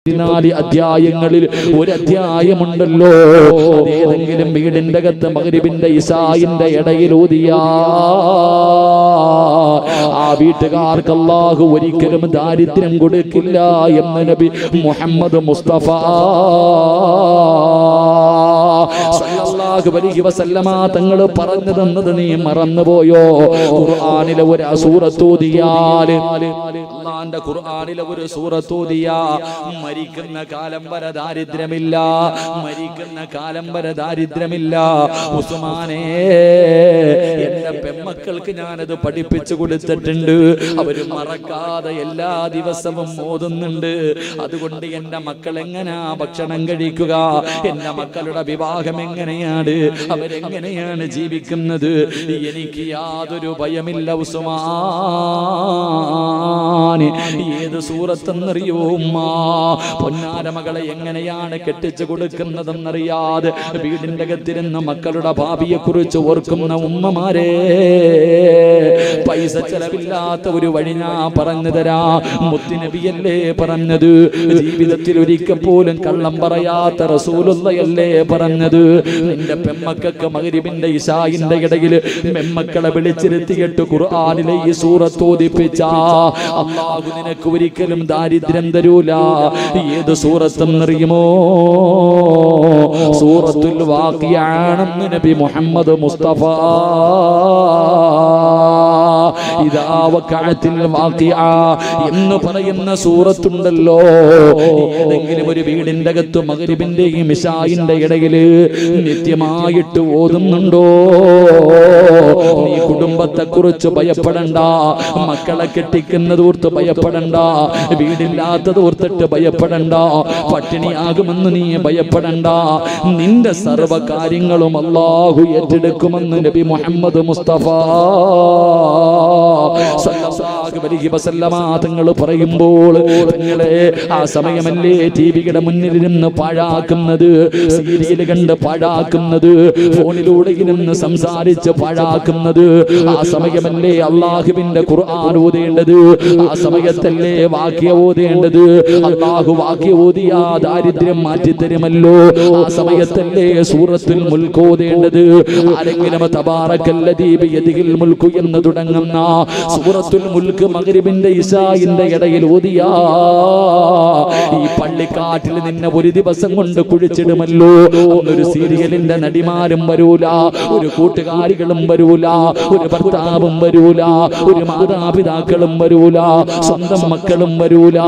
14 അധ്യായങ്ങളിൽ ഒരു അധ്യായമുണ്ടല്ലോ, ഏതെങ്കിലും വീടിന്റെ അകത്ത് മഗ്രിബിന്റെ ഇശാഇന്റെ ഇടയിൽ ഓതിയാ ആ വീട്ടുകാർക്ക് അല്ലാഹു ഒരിക്കലും ദാരിദ്ര്യം കൊടുക്കില്ല എന്ന് നബി മുഹമ്മദ് മുസ്തഫ സല്ലല്ലാഹു അലൈഹി വസല്ലമ തങ്ങൾ പറഞ്ഞു തന്നത് നീ മറന്നുപോയോ? ഖുർആനിലെ ഒരു സൂറത്ത് ഓതിയാൽ, അല്ലാഹുവിന്റെ ഖുർആനിലെ ഒരു സൂറത്ത് ഓതിയാ മരിക്കുന്ന കാലം വരെ ദാരിദ്ര്യമില്ല, മരിക്കുന്ന കാലം വരെ ദാരിദ്ര്യമില്ല. ഉസ്മാനേ, എന്റെ പെമ്മക്കൾക്ക് ഞാനത് പഠിപ്പിച്ചു കൊടുത്തിട്ടുണ്ട്, അവര് മറക്കാതെ എല്ലാ ദിവസവും ഓതുന്നുണ്ട്. അതുകൊണ്ട് എന്റെ മക്കൾ എങ്ങനെയാ ഭക്ഷണം കഴിക്കുക, എന്റെ മക്കളുടെ വിവാഹം എങ്ങനെയാണ്, അവരെങ്ങനെയാണ് ജീവിക്കുന്നത്, എനിക്ക് യാതൊരു ഭയമില്ല ഉസ്മാൻ. ഏത് സൂറത്തെന്നറിയോ ഉമ്മ? പൊന്നാര മകളെ എങ്ങനെയാണ് കെട്ടിച്ചു കൊടുക്കുന്നതെന്നറിയാതെ വീടിന്റെ അകത്തിരുന്ന് മക്കളുടെ ഭാവിയെ കുറിച്ച് ഓർക്കുന്ന ഉമ്മമാരെ, പൈസ ചെലവില്ലാത്ത ഒരു വഴി ഞാൻ പറഞ്ഞു തരാ. മുത്തുനബിയല്ലേ പറഞ്ഞത്, ജീവിതത്തിൽ ഒരിക്കൽ പോലും കള്ളം പറയാത്ത റസൂലുള്ളയല്ലേ പറഞ്ഞത്. നിന്റെ പെമ്മക്കൾക്ക് മഗ്രിബിന്റെ ഇശാഇന്റെ ഇടയിൽ പെമ്മക്കളെ വിളിച്ചിരുത്തിയിട്ട് ഖുർആനിലെ ഈ സൂറത്ത് ഓതിപ്പിച്ച അല്ലാഹു നിനക്ക് ഒരിക്കലും ദാരിദ്ര്യം തരൂല. ഏത് സൂറത്തെന്നറിയുമോ? സൂറത്തുൽ വാഖിഅയാണെന്ന് നബി മുഹമ്മദ് മുസ്തഫ. ഇദാ വഖഅത്തിൽ വാഖിഅ എന്ന് പറയുന്ന സൂറത്തുണ്ടല്ലോ, ഏതെങ്കിലും ഒരു വീടിന്റെ അകത്ത് മഗ്രിബിന്റെയും ഇശാഇന്റെ ഇടയിൽ നിത്യമായിട്ട് ഓതുന്നുണ്ടോ? നീ കുടുംബത്തെ കുറിച്ച് ഭയപ്പെടണ്ട, മക്കളെ കെട്ടിക്കുന്നത് ഓർത്ത് ഭയപ്പെടണ്ട, വീടില്ലാത്തത് ഓർത്തിട്ട് ഭയപ്പെടണ്ട, പട്ടിണിയാകുമെന്ന് നീ ഭയപ്പെടണ്ട. നിന്റെ സർവ്വ കാര്യങ്ങളും അല്ലാഹു ഏറ്റെടുക്കുമെന്ന് നബി മുഹമ്മദ് മുസ്തഫ സല്ലല്ലാഹു അലൈഹി വസല്ലമ തങ്ങൾ പറയുമ്പോൾ, നിങ്ങളെ ആ സമയമല്ലേ ടിവിയുടെ മുന്നിലിരുന്ന് പാഴാക്കുന്നത്, സീരിയൽ കണ്ട് പാഴാക്കുന്നത്, ഫോണിലൂടെ ഇരുന്ന് സംസാരിച്ച് പാഴാക്കുന്നത്? ആ സമയമല്ലേ അല്ലാഹുവിന്റെ ഖുർആൻ ഓതേണ്ടത്? ആ സമയത്തല്ലേ വാക്യ ഓതേണ്ടത്? അല്ലാഹു വാക്യ ഓതിയാ ദാരിദ്ര്യം മാറ്റിത്തരുമല്ലോ. ആ സമയത്തല്ലേ സൂറത്തുൽ മുൽക്ക് ഓതേണ്ടത്? ആരെങ്കിലും തബാറക്കല്ലദീ ബിയദിഹിൽ മുൽക്കു എന്ന് തുടങ്ങുന്ന സൂറത്തുൽ മുൽക്ക് മഗ്രിബിന്റെ ഇശാഇന്റെ ഇടയിൽ ഓതിയാ ഈ പള്ളിക്കാട്ടിൽ നിന്നെ ഒരു ദിവസം കൊണ്ട് കുഴിച്ചിടുമല്ലോ. ഒരു സീരിയലിന്റെ നടിമാരും വരൂല, ഒരു കൂട്ടുകാരികളും വരൂല, ഒരു ഭർത്താവും വരൂല, ഒരു മാതാപിതാക്കളും വരൂല, സ്വന്തം മക്കളും വരൂല.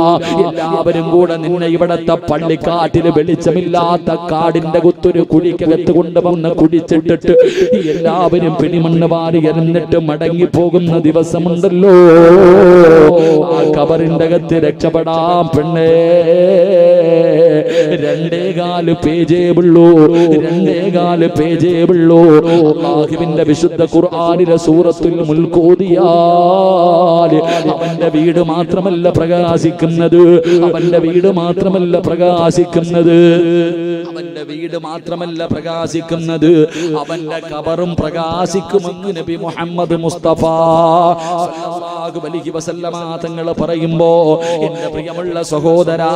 എല്ലാവരും കൂടെ നിന്നെ ഇവിടത്തെ പള്ളിക്കാട്ടിൽ വെളിച്ചമില്ലാത്ത കാടിന്റെ കുത്തൊരു കുഴിക്കകത്ത് കൊണ്ടുവന്ന് കുടിച്ചിട്ടിട്ട് എല്ലാവരും പിടിമണ്ണ് വാരി എറിഞ്ഞിട്ട് മടങ്ങി പോകുന്ന ദിവസമുണ്ടല്ലോ. ആ ഖബറിന്റെ അകത്ത് രക്ഷപ്പെടാം പെണ്ണേ, 2.4 പേജേ ഉള്ളൂ, 2.4 പേജേ ഉള്ളൂ. അല്ലാഹുവിന്റെ വിശുദ്ധ ഖുർആനിലെ സൂറത്തുൽ മുൽക്ക് ഓതിയാൽ അവന്റെ വീട് മാത്രമല്ല പ്രകാശിക്കുന്നത്, അവന്റെ വീട് മാത്രമല്ല പ്രകാശിക്കുന്നത്, അവന്റെ വീട് മാത്രമല്ല പ്രകാശിക്കുന്നത്, അവന്റെ ഖബറും പ്രകാശിക്കുമെന്ന് നബി മുഹമ്മദ് മുസ്തഫ സല്ലല്ലാഹു അലൈഹി വസല്ലമ തങ്ങൾ പറയുമ്പോ, എന്റെ പ്രിയമുള്ള സഹോദരാ,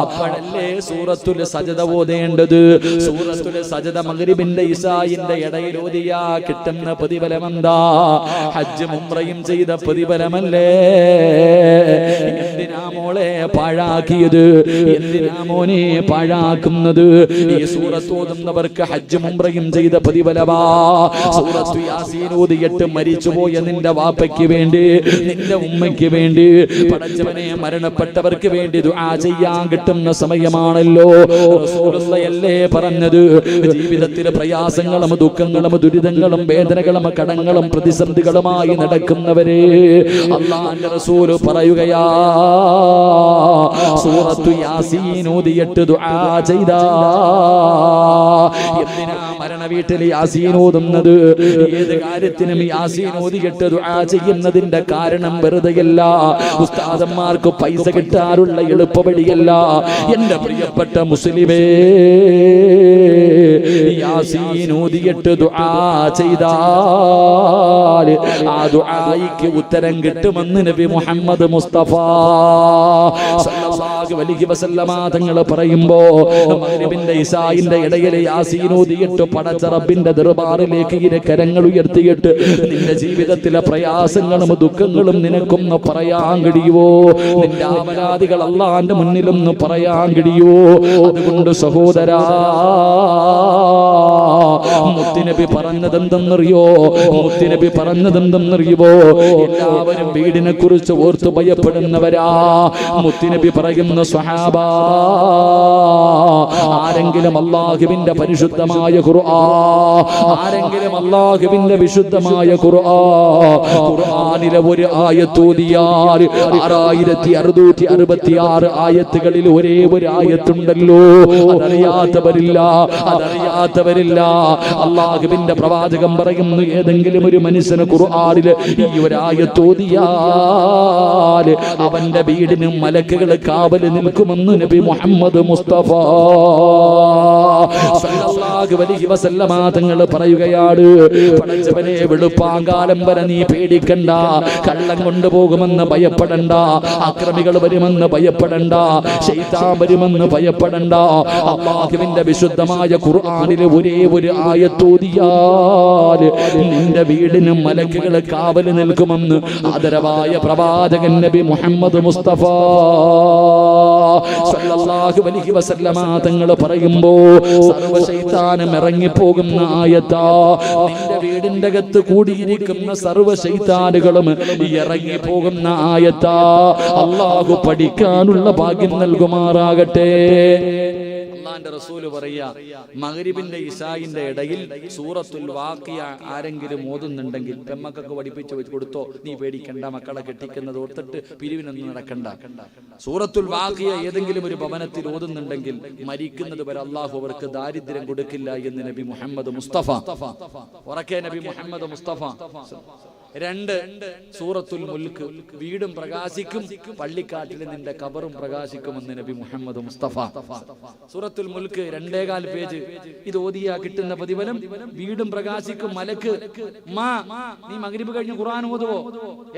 അപ്പോഴല്ലേ സൂറത്തുൽ സജദ ഓതേണ്ടത്? സൂറത്തുൽ സജദ മഗ്രിബിന്റെ ഇശാഇന്റെ ഇടയിൽ ഓതിയാ കിട്ടുന്ന പ്രതിഫലം എന്താ? ഹജ്ജും ഉംറയും ചെയ്ത പ്രതിഫലമല്ലേ? എന്തിനാ മോളെ പാഴാക്കിയത്? എന്തിനാ മോനെ പാഴാക്കുന്നത്? ഈ സൂറത്ത് ഓതുന്നവർക്ക് ഹജ്ജും ഉംറയും ചെയ്ത പ്രതിഫലമാ. സൂറത്തു യാസീൻ ഓതിയിട്ട് മരിച്ചുപോയ നിന്റെ വാപ്പയ്ക്ക് വേണ്ടി, നിന്റെ ഉമ്മയ്ക്ക് വേണ്ടി, പടച്ചവനെ മരണപ്പെട്ടവർക്ക് വേണ്ടി ദുആ ചെയ്യാൻ കിട്ടുന്ന സമയമാണല്ലോ. റസൂലുള്ളാഹിയല്ലേ പറഞ്ഞത്, ജീവിതത്തിലെ പ്രയാസങ്ങളും ദുഃഖങ്ങളും ദുരിതങ്ങളും വേദനകളും കടങ്ങളും പ്രതിസന്ധികളുമായി നടക്കുന്നവരെ അല്ലാഹുവിന്റെ റസൂൽ പറയുകയാ, സൂറത്തു യാസീൻ ഓതിയിട്ട് ദുആ ചെയ്താ. എന്തിനാ മരണ വീട്ടിൽ യാസീൻ ഓതുന്നത്? ഏത് കാര്യത്തിനും യാസീൻ ഓതിയിട്ട് ദുആ ചെയ്യുന്നതിന്റെ കാരണം വെറുതെയല്ല, ഉസ്താദന്മാർക്ക് പൈസ കിട്ടാനുള്ള എളുപ്പവഴിയല്ല. എന്റെ പ്രിയപ്പെട്ട മുസ്ലിമേ, യാസീൻ ഓതിയിട്ട് ദുആ ചെയ്താൽ ആ ദുആയ്ക്ക് ഉത്തരം കിട്ടുമെന്ന് നബി മുഹമ്മദ് മുസ്തഫ സല്ലല്ലാഹു സല്ലല്ലാഹു അലൈഹി വസല്ലമ തങ്ങൾ പറയുമ്പോ മഗ്രിബിന്റെ ഇശാഇന്റെ ഇടയിൽ യാസീൻ ഓതിയിട്ട് പടച്ച റബ്ബിന്റെ ദർബാറിലേക്ക് ഇരു കരങ്ങൾ ഉയർത്തിയിട്ട് നിന്റെ ജീവിതത്തിലെ പ്രയാസങ്ങളും ദുഃഖങ്ങളും നിനക്കൊന്ന് പറയാൻ കഴിയുവോ? നിന്റെ അപരാധികൾ അല്ലാഹുവിന്റെ മുന്നിലൊന്ന് പറയാൻ കഴിയുവോ? അതുകൊണ്ട് സഹോദരാ, മുത്തുനബി പറഞ്ഞതെന്തെന്നറിയോ? മുത്തുനബി പറഞ്ഞതെന്തെന്നറിയുവോ? എല്ലാവരും വീടിനെ കുറിച്ച് ഓർത്ത് ഭയപ്പെടുന്നവരാ. മുത്തുനബി പറയുന്ന സ്വഹാബാ, ആരെങ്കിലും അല്ലാഹുവിന്റെ പരിശുദ്ധമായ ഖുർആൻ, ആരെങ്കിലും അല്ലാഹുവിന്റെ വിശുദ്ധമായ ഖുർആനിലെ ഒരു ആയത്ത് ഓതിയാൽ 6666 ആയത്തുകളിൽ ഒരേ ഒരു ആയത്തുണ്ടല്ലോ, അതറിയാത്തവരില്ല. അല്ലാഹുവിന്റെ പ്രവാചകൻ പറയുന്നു, ഏതെങ്കിലും ഒരു മനുഷ്യന് ഖുർആനിൽ ഈ ഒരു ആയത്ത് ഓതിയാൽ അവന്റെ വീടിനും മലക്കുകൾ കാവൽ നിൽക്കുമെന്ന് നബി മുഹമ്മദ് മുസ്തഫ സല്ലല്ലാഹു അലൈഹി വസല്ലമ തങ്ങൾ പറയുകയാണ്. പടച്ചവനെ, വെളുപ്പാങ്കാലം വരെ നീ പേടിക്കണ്ട, കള്ളം കൊണ്ടുപോകുമെന്ന് ഭയപ്പെടണ്ട, അക്രമികൾ വരുമെന്ന് ഭയപ്പെടണ്ട, ശൈത്താൻ വരുമെന്ന് ഭയപ്പെടണ്ട. അല്ലാഹുവിന്റെ വിശുദ്ധമായ ഖുർആനിലെ ഒരേ ഒരു ആയത്ത് ഓതിയാൽ നിന്റെ വീടിനും മലക്കുകൾ കാവൽ നിൽക്കുമെന്ന് ആദരവായ പ്രവാചകൻ നബി മുഹമ്മദ് മുസ്തഫ സല്ലല്ലാഹു അലൈഹി വസല്ലമ തങ്ങൾ പറയുമ്പോ സർവ്വ ശൈത്താനും ഇറങ്ങിപ്പോകുന്ന ആയത്താ. നിന്റെ വീടിന്റെ അകത്ത് കൂടിയിരിക്കുന്ന സർവ്വ ശൈത്താനുകളും ഇറങ്ങിപ്പോകുന്ന ആയത്താ. അല്ലാഹു പഠിക്കാനുള്ള ഭാഗ്യം നൽകുമാറാകട്ടെ. അല്ലാഹുവിന്റെ റസൂൽ പറയാ, മഗ്രിബിന്റെ ഇശാഇന്റെ ഇടയിൽ സൂറത്തുൽ വാഖിയ ആരെങ്കിലും ഓതുന്നുണ്ടെങ്കിൽ പെമ്മക്കൊക്കെ പഠിപ്പിച്ചു കൊടുത്തോ, നീ പേടിക്കണ്ട, മക്കളെ കെട്ടിക്കുന്നത് ഓർത്തിട്ട് പിരിവിനൊന്നും നടക്കണ്ട. സൂറത്തുൽ വാഖിയ ഏതെങ്കിലും ഒരു ഭവനത്തിൽ ഓതുന്നുണ്ടെങ്കിൽ മരിക്കുന്നത് വരെ അല്ലാഹു അവർക്ക് ദാരിദ്ര്യം കൊടുക്കില്ല എന്ന് നബി മുഹമ്മദ് മുസ്തഫ. ഉറക്കെ നബി മുഹമ്മദ് മുസ്തഫ. 2 സൂറത്തുൽ മുൽക്ക്, വീടും പ്രകാശിക്കും, പള്ളിക്കാട്ടിൽ നിന്റെ ഖബറും പ്രകാശിക്കുമെന്ന് നബി മുഹമ്മദ് മുസ്തഫ. സൂറത്തുൽ മുൽക്ക് 2.25 പേജ്. ഇത് ഓതിയാ കിട്ടുന്ന പ്രതിഫലം, വീടും പ്രകാശിക്കും, മലക്ക് നീ മഗ്രിബ് കഴിഞ്ഞ് ഖുർആൻ ഓതുവോ,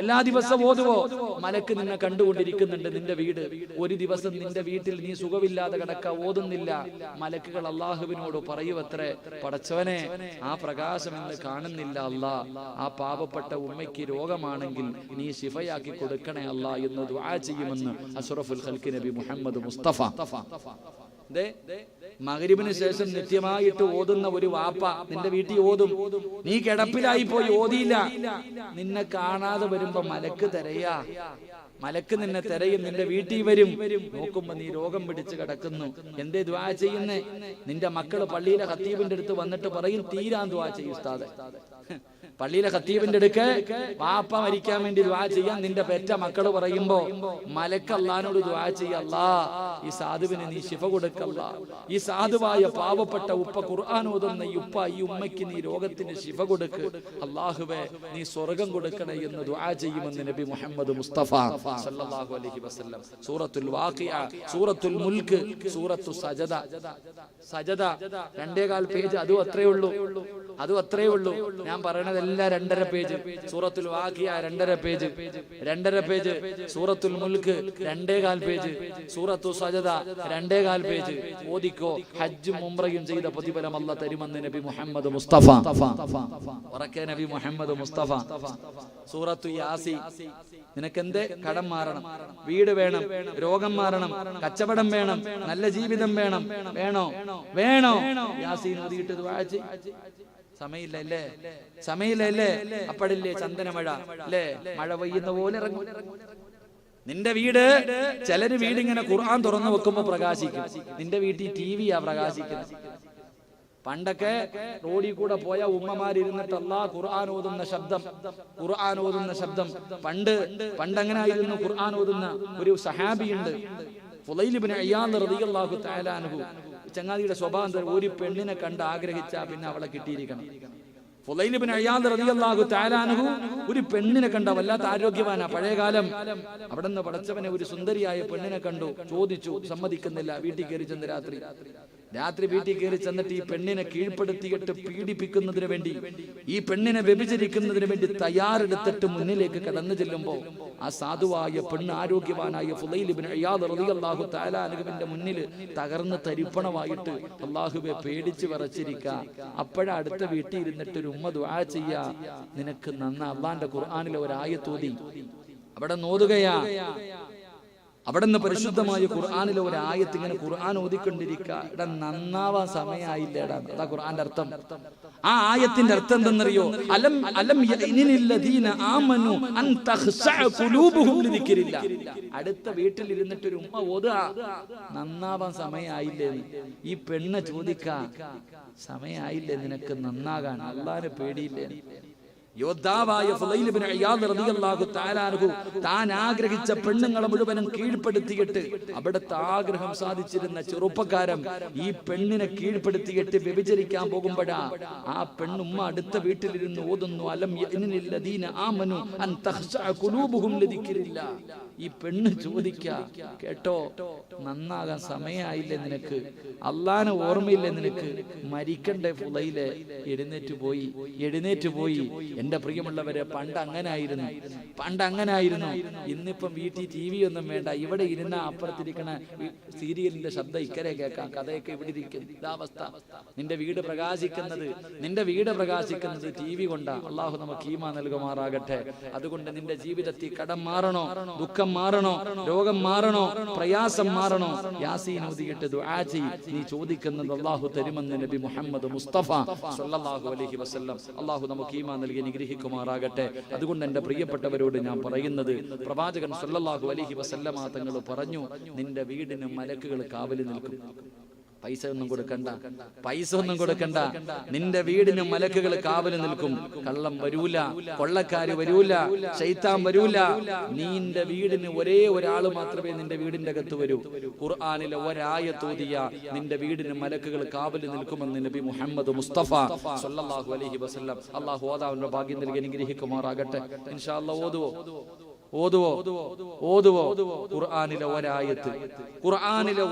എല്ലാ ദിവസവും ഓതുവോ, മലക്ക് നിന്നെ കണ്ടുകൊണ്ടിരിക്കുന്നുണ്ട്. നിന്റെ വീട്, ഒരു ദിവസം നിന്റെ വീട്ടിൽ നീ സുഖമില്ലാതെ കിടക്ക, ഓതുന്നില്ല, മലക്കുകൾ അല്ലാഹുവിനോട് പറയുവത്രേ, പടച്ചവനെ, ആ പ്രകാശം ഇന്ന് കാണുന്നില്ല അല്ലാ, ആ പാവപ്പെട്ട ഉമ്മയ്ക്ക് രോഗമാണെങ്കിൽ നീ ശിഫയാക്കി കൊടുക്കണേ അല്ലാ എന്ന് ദുആ ചെയ്യുമെന്ന് അഷ്റഫുൽ ഖൽഖ് നബി മുഹമ്മദ് മുസ്തഫ. മഗ്രിബിന് ശേഷം നിത്യമായിട്ട് ഓതുന്ന ഒരു വാപ്പ നിന്റെ വീട്ടിൽ ഓതും, നീ കിടപ്പിലായി പോയി ഓതിയില്ല, നിന്നെ കാണാതെ വരുമ്പോ മലക്ക് തിരയാ, മലക്ക് നിന്നെ തിരയും, നിന്റെ വീട്ടിൽ വരും, നോക്കുമ്പോ നീ രോഗം പിടിച്ച് കിടക്കുന്നു. എന്തേ ദുആ ചെയ്യുന്നേ? നിന്റെ മക്കള് പള്ളിയിലെ ഖത്തീബിന്റെ അടുത്ത് വന്നിട്ട് പറയും, തീരാൻ ദുആ ചെയ്യും ഉസ്താദേ. പള്ളിയിലെ ഖത്തീബിന്റെ അടുക്ക് വാപ്പ മരിക്കാൻ വേണ്ടി ദുആ ചെയ്യാൻ നിന്റെ പെറ്റ മക്കള് പറയുമ്പോ മലക്ക് അല്ലാഹുവിനോട് ദുആ ചെയ്യ, അല്ലാ ഈ സാധുവിന് നീ ശിഫ കൊടുക്കല്ലാ, ഈ സാധുവായ പാവപ്പെട്ട ഉപ്പ ഖുർആൻ ഓതുന്ന ഈ ഉപ്പ, ഈ ഉമ്മയ്ക്ക് നീ രോഗത്തിന് ശിഫ കൊടുക്ക്, അല്ലാഹുവേ നീ സ്വർഗ്ഗം കൊടുക്കണേ എന്ന് ദുആ ചെയ്യുമെന്ന് നബി മുഹമ്മദ് മുസ്തഫ സല്ലല്ലാഹു അലൈഹി വസല്ലം. സൂറത്തുൽ വാഖിയ, സൂറത്തുൽ മുൽക്ക്, സൂറത്തു സജദ. സജദ 2.25 പേജ്, അതും അത്രേ ഉള്ളൂ. ഞാൻ പറയണതെല്ലാം 2.5 പേജ്. സൂറത്തുൽ വാഖിയ 2.5 പേജ്, 2.5 പേജ്. സൂറത്തുൽ മുൽക്ക് 2.25 പേജ്. സൂറത്തു സജദ 2.25 പേജ്. ഓദിക്കോ, ഹജ്ജും ഉംറയും ചെയ്ത പ്രതിഫലം അല്ലാഹു തരുമെന്ന് നബി മുഹമ്മദ് മുസ്തഫ. ഉറക്കെ നബി മുഹമ്മദ് മുസ്തഫ. സൂറത്തു യാസീൻ, നിനക്കെന്തേ? കടം മാറണം, വീട് വേണം, രോഗം മാറണം, കച്ചവടം വേണം, നല്ല ജീവിതം വേണം, വേണോ യാസീൻ ഓതിയിട്ട് ദുആ ചെയ്യ്. സമയില്ലല്ലേ? അപ്പടില്ലേ ചന്ദനമഴ അല്ലേ? മഴ പെയ്യുന്ന പോലെ ഇറങ്ങും നിന്റെ വീട്. ചിലര് വീടിങ്ങനെ ഖുർആൻ തുറന്നു വെക്കുമ്പോ പ്രകാശിക്കും, നിന്റെ വീട്ടിൽ ടിവിയാ പ്രകാശിക്കുന്നത്. പണ്ടൊക്കെ റോഡിൽ കൂടെ പോയ ഉമ്മമാരിരുന്നിട്ട് അല്ലാഹ് ഖുർആൻ ഓതുന്ന ശബ്ദം പണ്ടങ്ങനെ ആയിരുന്നു. ഖുർആൻ ഓതുന്ന ഒരു സഹാബിയുണ്ട്, ഫുളൈൽ ഇബ്നു ഇയാദ് റളിയല്ലാഹു തആല അൻഹു. ചങ്ങാതിയുടെ സ്വഭാവം, ഒരു പെണ്ണിനെ കണ്ട് ആഗ്രഹിച്ചാ പിന്നെ അവളെ കിട്ടിയിരിക്കണം. ഫുളൈൽ ഇബ്നു ഇയാദ് റളിയല്ലാഹു തആല അൻഹു ഒരു പെണ്ണിനെ കണ്ട, വല്ലാത്ത ആരോഗ്യവാനാ, പഴയകാലം. അവിടെ നിന്ന് പടച്ചവനെ ഒരു സുന്ദരിയായ പെണ്ണിനെ കണ്ടു, ചോദിച്ചു, സമ്മതിക്കുന്നില്ല. വീട്ടിൽ കയറി ചെന്ന് രാത്രി രാത്രി വീട്ടിൽ കയറി ചെന്നിട്ട് ഈ പെണ്ണിനെ കീഴ്പ്പെടുത്തിയിട്ട് പീഡിപ്പിക്കുന്നതിന് വേണ്ടി, ഈ പെണ്ണിനെ വ്യഭിചരിക്കുന്നതിന് വേണ്ടി തയ്യാറെടുത്തിട്ട് മുന്നിലേക്ക് കടന്നു ചെല്ലുമ്പോൾ ആ സാധുവായ പെണ്ണ്, ആരോഗ്യവാനായ ഫുളൈൽ ഇബ്നു ഇയാദ് റളിയല്ലാഹു തആല അൻഹുവിന്റെ മുന്നിൽ തകർന്ന് തരിപ്പണമായിട്ട് അല്ലാഹുവേ പേടിച്ച് വിറച്ചിരിക്കുക. അപ്പോഴാ അടുത്ത വീട്ടിൽ ഇരുന്നിട്ട് ഒരു ഉമ്മ ദുആ ചെയ്യാ, നിനക്ക് നന്ന അള്ളാന്റെ ഖുർആനിലെ ഒരു ആയത്ത് ഓതി അവിടെ നോതുകയാ. അവിടെ നിന്ന് പരിശുദ്ധമായ ഖുർആനിലെ ഒരു ആയത്ത് ഇങ്ങനെ ഖുർആൻ ഓതിക്കൊണ്ടിരിക്കുക. ഇവിടെ നന്നാവാൻ സമയമായില്ലേടാ, അതാ ഖുർആന്റെ അർത്ഥം. ആ ആയത്തിന്റെ അർത്ഥം എന്തെന്നറിയോ? അലം അലം യഅനില്ലദീന ആമനു അൻ തഖ്ശഅ ഖുലൂബുഹും ലിദിക്രില്ലാ. അടുത്ത വീട്ടിൽ ഇരുന്നിട്ട് ഒരു ഉമ്മ ഓതുക, നന്നാവാൻ സമയമായില്ലേ? ഈ പെണ്ണ് ചോദിക്കാ, സമയമായില്ലേ നിനക്ക് നന്നാകാൻ? അല്ലാഹുവിനെ പേടിയില്ലേ? യോദ്ധാവായ ഫുളൈൽ ഇബ്നു ഇയാദ് റളിയല്ലാഹു തആല അൻഹു താൻ ആഗ്രഹിച്ച പെണ്ണുങ്ങളെ മുഴുവനും കീഴ്പ്പെടുത്തിയിട്ട് അവിടുത്തെ ആഗ്രഹം സാധിച്ചിരുന്ന ചെറുപ്പക്കാരൻ ഈ പെണ്ണിനെ കീഴ്പ്പെടുത്തിയിട്ട് വ്യഭിചരിക്കാൻ പോകുമ്പോഴാ ആ പെണ്ണുമ്മ അടുത്ത വീട്ടിലിരുന്ന് ഓതുന്നു, അലം യഅനില്ലദീന ആമനു അൻ തഖ്ശഅ ഖുലൂബുഹും ലിദിക്രില്ലാ. ഈ പെണ്ണ് ചോദിക്കാ, കേട്ടോ, നന്നാകാൻ സമയമായില്ലേ നിനക്ക്? അള്ളാനെ ഓർമ്മയില്ലേ നിനക്ക്? മരിക്കണ്ടേ ഫുളൈലെ? എഴുന്നേറ്റ് പോയി. എന്റെ പ്രിയമുള്ളവരെ, പണ്ട് അങ്ങനായിരുന്നു. ഇന്നിപ്പം വീട്ടിൽ TV ഒന്നും വേണ്ട, ഇവിടെ ഇരുന്ന അപ്പുറത്തിരിക്കണ സീരിയലിന്റെ ശബ്ദം ഇക്കരെ കേൾക്കാം, കഥയൊക്കെ ഇവിടെ ഇരിക്കും. ഇതാവസ്ഥ. നിന്റെ വീട് പ്രകാശിക്കുന്നത് TV കൊണ്ടാ. അള്ളാഹു നമുക്ക് ഈമാൻ നൽകുമാറാകട്ടെ. അതുകൊണ്ട് നിന്റെ ജീവിതത്തിൽ കടം മാറണോ, ദുഃഖം മാറണോ, രോഗം മാറണോ, പ്രയാസം മാറണോ, യാസീൻ ഓതിയിട്ട് ദുആ ചെയ്യ്. നീ ചോദിക്കുന്നത് അള്ളാഹു തരുമെന്ന് നബി മുഹമ്മദ് മുസ്തഫ സ്വല്ലല്ലാഹു അലൈഹി വസല്ലം. അള്ളാഹു നമുക്ക് ഈമാൻ നൽകി അനുഗ്രഹിക്കുമാറാകട്ടെ. അതുകൊണ്ട് എന്റെ പ്രിയപ്പെട്ടവരോട് ഞാൻ പറയുന്നത്, പ്രവാചകൻ സ്വല്ലല്ലാഹു അലൈഹി വസല്ലമ തങ്ങൾ പറഞ്ഞു, നിന്റെ വീടിന് മലക്കുകൾ കാവല് നിൽക്കും. പൈസ ഒന്നും കൊടുക്കണ്ട. നിന്റെ വീടിന് മലക്കുകൾ കാവല് നിൽക്കും. കള്ളം വരൂല, കൊള്ളക്കാര് വരൂല, ശൈത്താൻ വരൂല. നിന്റെ വീടിന് ഒരേ ഒരാൾ മാത്രമേ നിന്റെ വീടിന്റെ അകത്ത് വരൂ. ഖുർആനിലെ ഒരായത്ത് ഓതിയ നിന്റെ വീടിന് മലക്കുകൾ കാവല് നിൽക്കുമെന്ന് നബി മുഹമ്മദ് മുസ്തഫ സ്വല്ലല്ലാഹു അലൈഹി വസല്ലം. അല്ലാഹു ഓതാനുള്ള ഭാഗ്യം നൽകി അനുഗ്രഹിക്കുമാറാകട്ടെ. ഇൻഷാ അല്ലാഹ് ഓതുവോ? ഖുർആനിലെ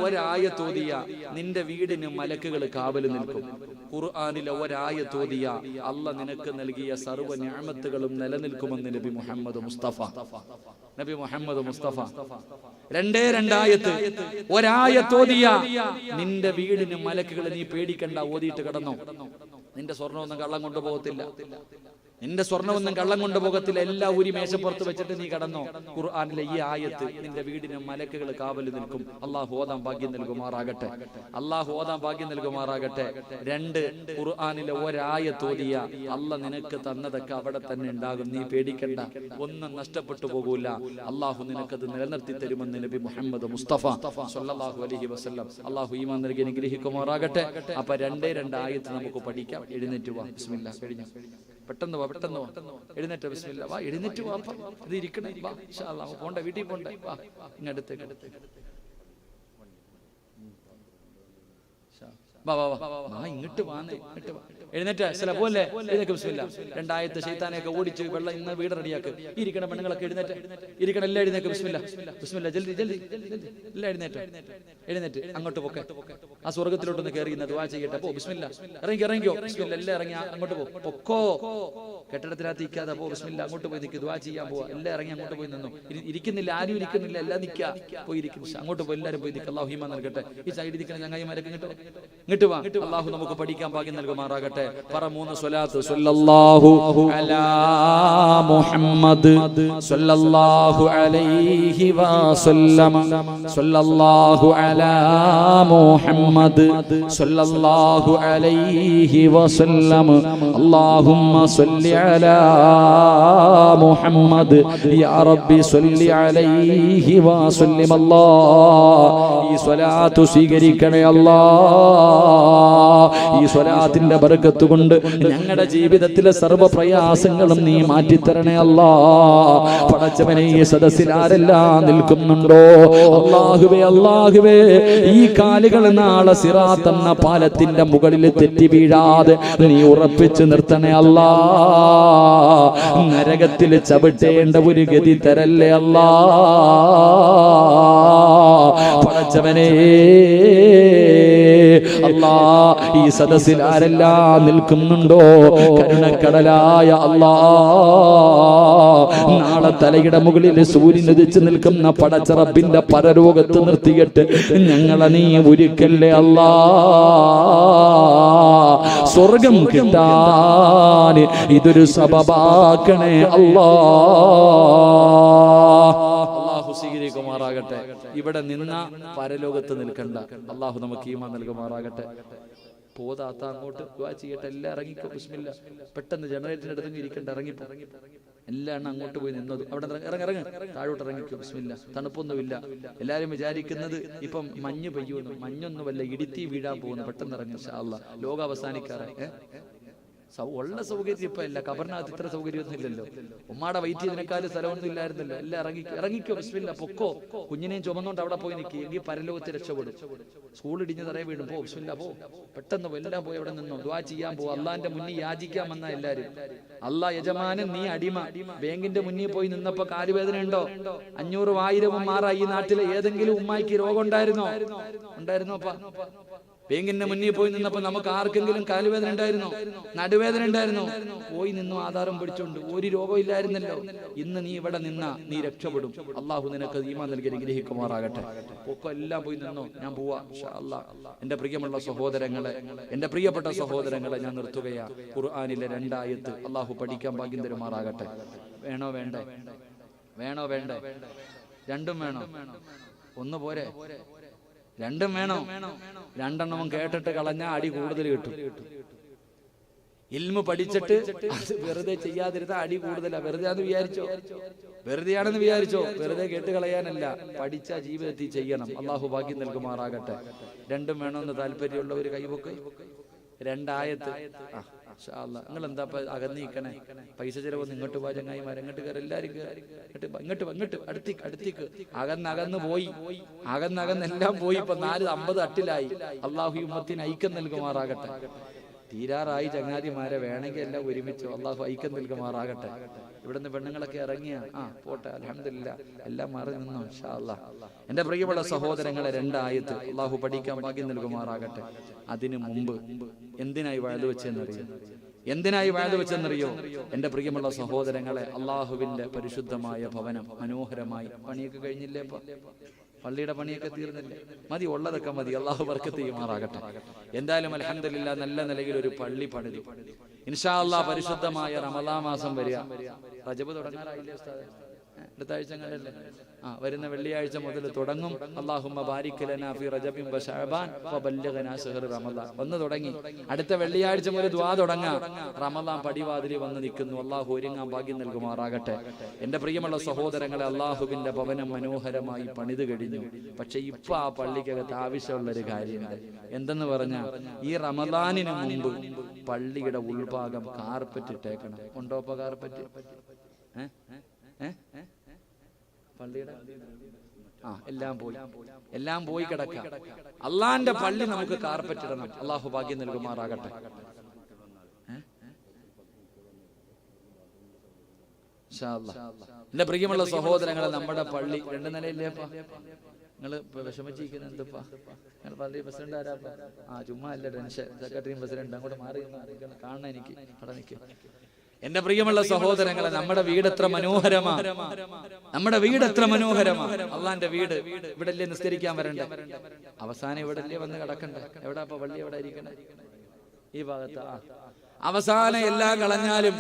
ഒരായത്ത് ഓതിയ നിന്റെ വീടിന് മലക്കുകൾ കാവല് നിൽക്കും. ഖുർആനിലെ ഒരായത്ത് ഓതിയ അല്ലാഹ് നിനക്ക് നൽകിയ സർവ്വ നിഅമത്തുകളും നിലനിൽക്കുമെന്ന് നബി മുഹമ്മദ് മുസ്തഫ. രണ്ടായത്ത്. ഒരായത്ത് ഓതിയ നിന്റെ വീടിന് മലക്കുകൾ നീ പേടിക്കണ്ട, ഓതിയിട്ട് കിടന്നോ. നിന്റെ സ്വർണ്ണമൊന്നും കള്ളം കൊണ്ടുപോകത്തില്ല. എല്ലാം ഊരി മേശപ്പുറത്ത് വെച്ചിട്ട് നീ കടന്നോ. ഖുർആനിലെ ഈ ആയത്ത് നിന്റെ വീടിന് മലക്കുകൾ കാവല് നിൽക്കും. അല്ലാഹു ഓതാൻ ഭാഗ്യം നൽകുമാറാകട്ടെ. 2, ഖുർആനിലെ ഒരായത്ത് ഓതിയ അല്ലാഹ് നിനക്ക് തന്നതൊക്കെ അവിടെ തന്നെ ഉണ്ടാകും. നീ പേടിക്കണ്ട, ഒന്നും നഷ്ടപ്പെട്ടു പോകൂല. അല്ലാഹു നിനക്കത് നിലനിർത്തി തരുമെന്ന് നബി മുഹമ്മദ് മുസ്തഫ സ്വല്ലല്ലാഹു അലൈഹി വസല്ലം. അല്ലാഹു ഈമാൻ നൽകി അനുഗ്രഹിക്കുമാറാകട്ടെ. അപ്പൊ 2 ആയത്ത് നമുക്ക് പഠിക്കാം. എഴുന്നേറ്റ് വാ. ബിസ്മില്ലാ. കഴിഞ്ഞു. പെട്ടെന്ന് വാ. എഴുന്നേറ്റ്. ബിസ്മില്ലാ. വാ, എഴുന്നേറ്റ് വാ. ഇത് ഇരിക്കണേ. വാ, ഇൻഷാ അല്ലാഹ്. പോണ്ട, വീട്ടിൽ പോണ്ടേ. വാ, ഇങ്ങടുത്തേക്ക്. ഇങ്ങോട്ട് വാ. എഴുന്നേറ്റ്. പോലെ എഴുന്നേക്ക്. ബിസ്മില്ലാ. 2 ആയത്ത് ശൈത്താനെയൊക്കെ ഓടിച്ച് വെള്ളം ഇന്ന് വീട് റെഡിയാക്ക്. ഇരിക്കണ പെണ്ണുങ്ങളൊക്കെ എഴുന്നേറ്റ്. എല്ലാം എഴുന്നേക്ക്. ബിസ്മില്ലാ. ജൽദി എല്ലാം എഴുന്നേറ്റ്. അങ്ങോട്ട് പോക്കെ. ആ സ്വർഗത്തിലോട്ടൊന്ന് കയറി ദുആ ചെയ്യട്ടെ. പോ. ബിസ്മില്ലാ. ഇറങ്ങിക്കോ. ബിസ്മില്ലാ. എല്ലാം ഇറങ്ങി അങ്ങോട്ട് പൊക്കോ. കെട്ടിടത്തിനകത്ത് ഇരിക്കാതെ പോ. ബിസ്മില്ലാ. അങ്ങോട്ട് പോയി നിൽക്ക്. ദുആ ചെയ്യാൻ പോവാ. എല്ലാം ഇറങ്ങി അങ്ങോട്ട് പോയി നിന്നു. ഇരിക്കുന്നില്ല, ആരും ഇരിക്കുന്നില്ല. എല്ലാം നിൽക്കുക. പോയി ഇരിക്കും. അങ്ങോട്ട് പോയി എല്ലാവരും പോയി നിൽക്കുക. അല്ലാഹു ഈമാൻ നൽകട്ടെ. ഈ സൈഡിൽ ഇരിക്കണ ചങ്ങായിമാരൊക്കെ ഇങ്ങോട്ട് വാ. അല്ലാഹു നമുക്ക് പഠിക്കാൻ ഭാഗ്യം നൽകുമാറാകട്ടെ. പറ 3 സ്വലാത്ത്. സല്ലല്ലാഹു അലാ മുഹമ്മദ് സല്ലല്ലാഹു അലൈഹി വസല്ലം. സല്ലല്ലാഹു അലാ മുഹമ്മദ് സല്ലല്ലാഹു അലൈഹി വസല്ലം. അല്ലാഹുമ്മ സ്വല്ലി അലാ മുഹമ്മദ് യാ റബ്ബി സ്വല്ലി അലൈഹി വസല്ലം. അല്ലാഹ് ഈ സ്വലാത്ത് സ്വീകരിക്കണേ അല്ലാഹ്. ഈ സ്വലാത്തിന്റെ ബർക്കത്ത് കൊണ്ട് ഞങ്ങളുടെ ജീവിതത്തിലെ സർവ്വ പ്രയാസങ്ങളും നീ മാറ്റിത്തരണേ അല്ലാഹ്. പടച്ചവനെ, ഈ സദസ്സിൽ ആരെല്ലാം നിൽക്കുന്നുണ്ടോ അല്ലാഹുവേ, ഈ കാലുകൾ നാളെ സിറാത്ത് എന്ന പാലത്തിന്റെ മുകളിൽ തെറ്റി വീഴാതെ നീ ഉറപ്പിച്ചു നിർത്തണേ അല്ലാഹ്. നരകത്തിൽ ചവിട്ടേണ്ട ഒരു ഗതി തരല്ലേ അല്ലാഹ്. പടച്ചവനെ, അല്ലാ, ഈ സദസ്സിൽ ആരെല്ലാം നിൽക്കുന്നുണ്ടോ കരുണക്കടലായ അല്ലാ, നാളെ തലയുടെ മുകളിൽ സൂര്യൻ ഉദിച്ചു നിൽക്കുന്ന പടച്ച റബ്ബിന്റെ പരലോകത്ത് നിർത്തിയിട്ട് ഞങ്ങളെ നീ ഒരുക്കല്ലേ അല്ലാ. സ്വർഗം കിട്ടാൻ ഇതൊരു സബബാക്കണേ അല്ലാ. അല്ലാഹു സ്വീകരിക്കുമാറാകട്ടെ. ഇവിടെ നിന്ന പരലോകത്ത് നിൽക്കണ്ട. അല്ലാഹു നമുക്ക് ഈമാൻ നൽകുമാറാകട്ടെ. പോതാത്ത അങ്ങോട്ട് ദുആ ചെയ്യട്ടെ. എല്ലാം ഇറങ്ങിക്കോ. ബിസ്മില്ലാ. പെട്ടെന്ന് ജനറേറ്ററിന്റെ അടുത്ത് ഇരിക്കണ്ട. ഇറങ്ങിപ്പോ. എല്ലാം അങ്ങോട്ട് പോയി നിന്നത്. അവിടെ ഇറങ്ങി താഴോട്ട് ഇറങ്ങിക്കോ. ബിസ്മില്ലാ. തണുപ്പൊന്നുമില്ല. എല്ലാരും വിചാരിക്കുന്നത് ഇപ്പം മഞ്ഞ് പെയ്യുന്നു. മഞ്ഞൊന്നുമല്ല, ഇടിത്തി വീഴാൻ പോകുന്നു. പെട്ടെന്ന് ഇറങ്ങി. ഇൻഷാ അല്ലാഹ്. ലോകം അവസാനിക്കാറായി. ഉള്ള സൗകര്യം ഇപ്പൊ ഇല്ല. കബറിനകത്ത് ഇത്ര സൗകര്യമൊന്നും ഇല്ലല്ലോ. ഉമ്മാടെ വെയിറ്റ് ചെയ്തതിനേക്കാളും സ്ഥലമൊന്നും ഇല്ലായിരുന്നല്ലോ. എല്ലാം ഇറങ്ങിക്കോ. ബിസ്മില്ലാ. പൊക്കോ. കുഞ്ഞിനെയും ചുമന്നുകൊണ്ട് അവിടെ പോയി നിൽക്കുക. എങ്കിൽ പരലോകത്ത് രക്ഷപ്പെടും. സ്കൂൾ ഇടിഞ്ഞ് തറയെ വീടും. പോ. ബിസ്മില്ലാ. പോ. പെട്ടെന്ന് എല്ലാം പോയി അവിടെ നിന്നോ. ദുആ ചെയ്യാൻ പോ. അള്ളാന്റെ മുന്നിൽ യാചിക്കാൻ വന്ന എല്ലാരും. അല്ലാ യജമാനൻ, നീ അടിമ. ബാങ്കിന്റെ മുന്നിൽ പോയി നിന്നപ്പോ കാലുവേദന ഉണ്ടോ? 500 1000 മാറായി. ഈ നാട്ടിലെ ഏതെങ്കിലും ഉമ്മായിക്ക് രോഗം ഉണ്ടായിരുന്നോ? ഉണ്ടായിരുന്നോപ്പാ? ബാങ്കിന്റെ മുന്നിൽ പോയി നിന്നപ്പോ നമുക്ക് ആർക്കെങ്കിലും കാലുവേദന ഉണ്ടായിരുന്നോ? നടുവേദന ഉണ്ടായിരുന്നോ? പോയി നിന്നു ആധാരം പിടിച്ചോണ്ട്. ഒരു രോഗം ഇല്ലായിരുന്നല്ലോ. ഇന്ന് നീ ഇവിടെ നിന്ന നീ രക്ഷപ്പെടും. അള്ളാഹു നിനക്ക് ഈമാൻ നൽകി അനുഗ്രഹിക്കുമാറാകട്ടെ. ഒക്കെ എല്ലാം പോയി നിന്നോ. ഞാൻ പോവാ ഇൻഷാ അല്ലാഹ്. എന്റെ പ്രിയമുള്ള സഹോദരങ്ങളെ, എന്റെ പ്രിയപ്പെട്ട സഹോദരങ്ങളെ, ഞാൻ നിർത്തുകയാ. ഖുർആനിലെ 2 ആയത്ത് അള്ളാഹു പഠിക്കാൻ ഭാഗ്യം തരുമാറാകട്ടെ. വേണോ വേണ്ടേ? വേണോ വേണ്ടേ? രണ്ടും വേണോ? ഒന്ന് പോരെ? രണ്ടും വേണോ? രണ്ടെണ്ണവും കേട്ടിട്ട് കളഞ്ഞ അടി കൂടുതൽ കിട്ടും. ഇൽമു പഠിച്ചിട്ട് അത് വെറുതെ ചെയ്യാതിരുന്ന അടി കൂടുതലാ. വെറുതെ ആണെന്ന് വിചാരിച്ചോ? വെറുതെയാണെന്ന് വിചാരിച്ചോ? വെറുതെ കേട്ട് കളയാനല്ല, പഠിച്ച ജീവിതത്തിൽ ചെയ്യണം. അള്ളാഹു ഭാഗ്യം നൽകുമാറാകട്ടെ. രണ്ടും വേണമെന്ന് താല്പര്യമുള്ളവർ കൈവക്ക്. 2 ആയത്ത്. നിങ്ങൾ എന്താ അകന്നിക്കണേ? പൈസ ചിലവൊന്നും ഇങ്ങോട്ട് പോവാ. ചങ്ങായിമാർ ഇങ്ങോട്ട് കയറി. എല്ലാരും ഇങ്ങോട്ട് അടുത്തേക്ക്. അകന്നകന്ന് പോയി. അകന്നെല്ലാം പോയി. ഇപ്പൊ 450 അട്ടിലായി. അള്ളാഹു ഉമ്മത്തിന് ഐക്യം നൽകുമാറാകട്ടെ. തീരാറായി ചങ്ങാതിമാരെ. വേണമെങ്കിൽ എല്ലാം ഒരുമിച്ച്. അള്ളാഹു ഐക്യം നൽകുമാറാകട്ടെ. ഇവിടുന്ന് പെണ്ണുങ്ങളൊക്കെ ഇറങ്ങിയ പോട്ടെ. അൽഹംദുലില്ലാഹ്. എല്ലാം മാറി നിന്നോ ഇൻഷാ അല്ലാഹ്. എന്റെ പ്രിയമുള്ള സഹോദരങ്ങളെ, 2 ആയത്ത് അള്ളാഹു പഠിക്കാൻ ഭാഗ്യം നൽകുമാറാകട്ടെ. അതിനു മുമ്പ് എന്തിനായി വഅദ് വെച്ചെന്നറിയോ? എന്തിനായി വഅദ് വെച്ചെന്നറിയോ? എന്റെ പ്രിയമുള്ള സഹോദരങ്ങളെ, അള്ളാഹുവിന്റെ പരിശുദ്ധമായ ഭവനം മനോഹരമായി പണിയൊക്കെ കഴിഞ്ഞില്ലേ? പള്ളിയുടെ പണിയൊക്കെ തീർന്നില്ലേ? മതി, ഉള്ളതൊക്കെ മതി. അള്ളാഹു ബർക്കത്ത് ചെയ്യുമാറാകട്ടെ. എന്തായാലും അൽഹംദുലില്ലാഹ് നല്ല നിലയിൽ ഒരു പള്ളി പണിതു. ഇൻഷാ അല്ലാഹ് പരിശുദ്ധമായ റമളാൻ മാസം വരിക. റജബ് തുടങ്ങാറായില്ലേ ഉസ്താദേ? അടുത്ത ആഴ്ച അങ്ങനെയല്ലേ? വരുന്ന വെള്ളിയാഴ്ച മുതൽ തുടങ്ങും. അല്ലാഹുമ്മ ബാരിക് ലനാ ഫി റജബിൻ വ ശഅബാൻ വബല്ലിഗ്നാ ശഹ്റ റമളാൻ. വന്ന് തുടങ്ങി. അടുത്ത വെള്ളിയാഴ്ച മുതൽ ദുആ തുടങ്ങാം. റമളാൻ പടിവാതിലിൽ വന്ന് നിൽക്കുന്നു. അല്ലാഹു ഒരുങ്ങാൻ ഭാഗ്യം നൽകുമാറാകട്ടെ. എന്റെ പ്രിയമുള്ള സഹോദരങ്ങളെ, അല്ലാഹുവിന്റെ ഭവനം മനോഹരമായി പണിത് കഴിഞ്ഞു. പക്ഷെ ഇപ്പൊ ആ പള്ളിക്കകത്ത് ആവശ്യമുള്ളൊരു കാര്യമുണ്ട്. എന്തെന്ന് പറഞ്ഞാൽ, ഈ റമളാനിന് മുമ്പ് പള്ളിയുടെ ഉൾഭാഗം കാർപ്പറ്റ് ഇട്ടേക്കണം. ഉണ്ടോപ്പ കാർപ്പറ്റ്? പള്ളിയുടെ എല്ലാം പോയി കിടക്കാം. അള്ളാന്റെ പള്ളി നമുക്ക് കാർപ്പറ്റ് ഇടണം. അള്ളാഹു ഭാഗ്യം നൽകുമാറാകട്ടെ. എന്റെ പ്രിയമുള്ള സഹോദരങ്ങളെ, നമ്മുടെ പള്ളി 2 നിലയില്ലേപ്പാ? നിങ്ങൾ വിഷമിച്ചിരിക്കുന്ന എന്തപ്പാ? നിങ്ങൾ പള്ളി പ്രസിഡന്റ് ആരാപ്പാ? ചുമ്മാ അല്ല ടെൻഷൻ. സെക്രട്ടറിയും പ്രസിഡന്റ് അങ്ങോട്ട് മാറി കാണണം. എനിക്ക് അവിടെ നിൽക്കും. എന്റെ പ്രിയമുള്ള സഹോദരങ്ങളെ, നമ്മുടെ വീട് എത്ര മനോഹരമാ! നമ്മുടെ വീട് എത്ര മനോഹരമാ! അള്ളാന്റെ വീട്. ഇവിടല്ലേ നിസ്കരിക്കാൻ വരണ്ടേ? അവസാനം ഇവിടല്ലേ വന്ന് കിടക്കണ്ടേ? എവിടാ പള്ളി? എവിടെ ഇരിക്കണേ? ഈ ഭാഗത്ത്. അവസാനം എല്ലാം കളഞ്ഞാലും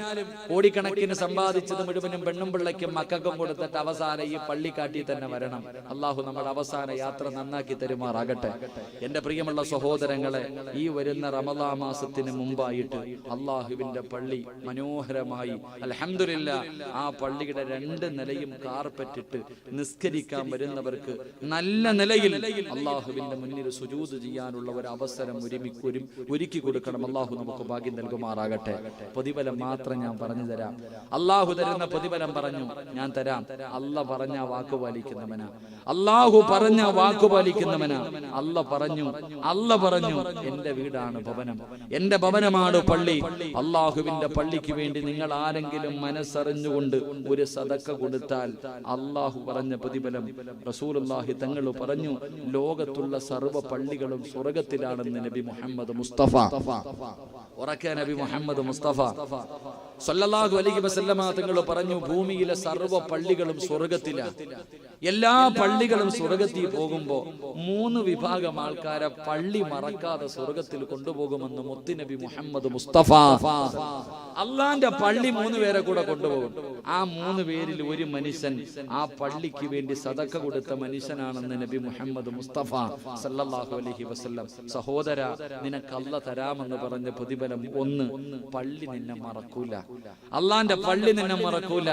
കോടിക്കണക്കിന് സമ്പാദിച്ചത് മുഴുവനും പെണ്ണും പിള്ളയ്ക്കും മക്കൾക്കും കൊടുത്തിട്ട് അവസാനം ഈ പള്ളിക്കാട്ടി തന്നെ വരണം. അള്ളാഹു നമ്മുടെ അവസാന യാത്ര നന്നാക്കി തരുമാറാകട്ടെ. എന്റെ പ്രിയമുള്ള സഹോദരങ്ങളെ, ഈ വരുന്ന റമളാൻ മാസത്തിന് മുമ്പായിട്ട് അള്ളാഹുവിന്റെ പള്ളി മനോഹരമായി അൽഹംദുലില്ലാഹ് ആ പള്ളിയുടെ 2 നിലയും കാർപ്പറ്റിട്ട് നിസ്കരിക്കാൻ വരുന്നവർക്ക് നല്ല നിലയിൽ അള്ളാഹുവിന്റെ മുന്നിൽ സുജൂദ് ചെയ്യാനുള്ള ഒരു അവസരം ഒരുക്കി കൊടുക്കണം. അള്ളാഹു നമുക്ക് ഭാഗ്യം നൽകുമാറാകട്ടെ. നൽകുമാറാകട്ടെ. പ്രതിഫലം മാത്രം ഞാൻ പറഞ്ഞു തരാം. അള്ളാഹു തരുന്ന പ്രതിഫലം പറഞ്ഞു ഞാൻ തരാം. അല്ല പറഞ്ഞ വാക്ക് പാലിക്കുന്നവനാ, അള്ളാഹു പറഞ്ഞ വാക്ക് പാലിക്കുന്നവനാ. അല്ല പറഞ്ഞു എന്റെ വീടാണ് ഭവനം, എന്റെ ഭവനമാണ് പള്ളി. അള്ളാഹുവിന്റെ പള്ളിക്ക് വേണ്ടി നിങ്ങൾ ആരെങ്കിലും മനസ്സറിഞ്ഞുകൊണ്ട് ഒരു സദക്ക കൊടുത്താൽ അള്ളാഹു പറഞ്ഞ പ്രതിഫലം റസൂലുള്ളാഹി തങ്ങൾ പറഞ്ഞു, ലോകത്തുള്ള സർവ്വ പള്ളികളും സ്വർഗത്തിലാണെന്ന് നബി മുഹമ്മദ് മുസ്തഫ. ഉറക്കെ നബി മുഹമ്മദ് മുസ്തഫ സല്ലല്ലാഹു അലൈഹി വസല്ലമ തങ്ങൾ പറഞ്ഞു, ഭൂമിയിലെ സർവ്വ പള്ളികളും സ്വർഗത്തിലാണ്. എല്ലാ പള്ളികളും സ്വർഗത്തിൽ പോകുമ്പോ 3 വിഭാഗം ആൾക്കാരെ പള്ളി മറക്കാതെ സ്വർഗത്തിൽ കൊണ്ടുപോകുമെന്ന് മുത്തുനബി മുഹമ്മദ് മുസ്തഫ. അള്ളാന്റെ പള്ളി 3 പേരെ കൂടെ കൊണ്ടുപോകും. ആ 3 പേരിൽ ഒരു മനുഷ്യൻ ആ പള്ളിക്ക് വേണ്ടി സദക്ക കൊടുത്ത മനുഷ്യനാണെന്ന് നബി മുഹമ്മദ് മുസ്തഫ സല്ലല്ലാഹു അലൈഹി വസല്ലം. സഹോദര, നിനക്ക് അല്ല തരാമെന്ന് പറഞ്ഞ പ്രതിഫലം 1, പള്ളി നിന്നെ മറക്കൂല. അള്ളാന്റെ പള്ളി നിന്നെ മറക്കൂല.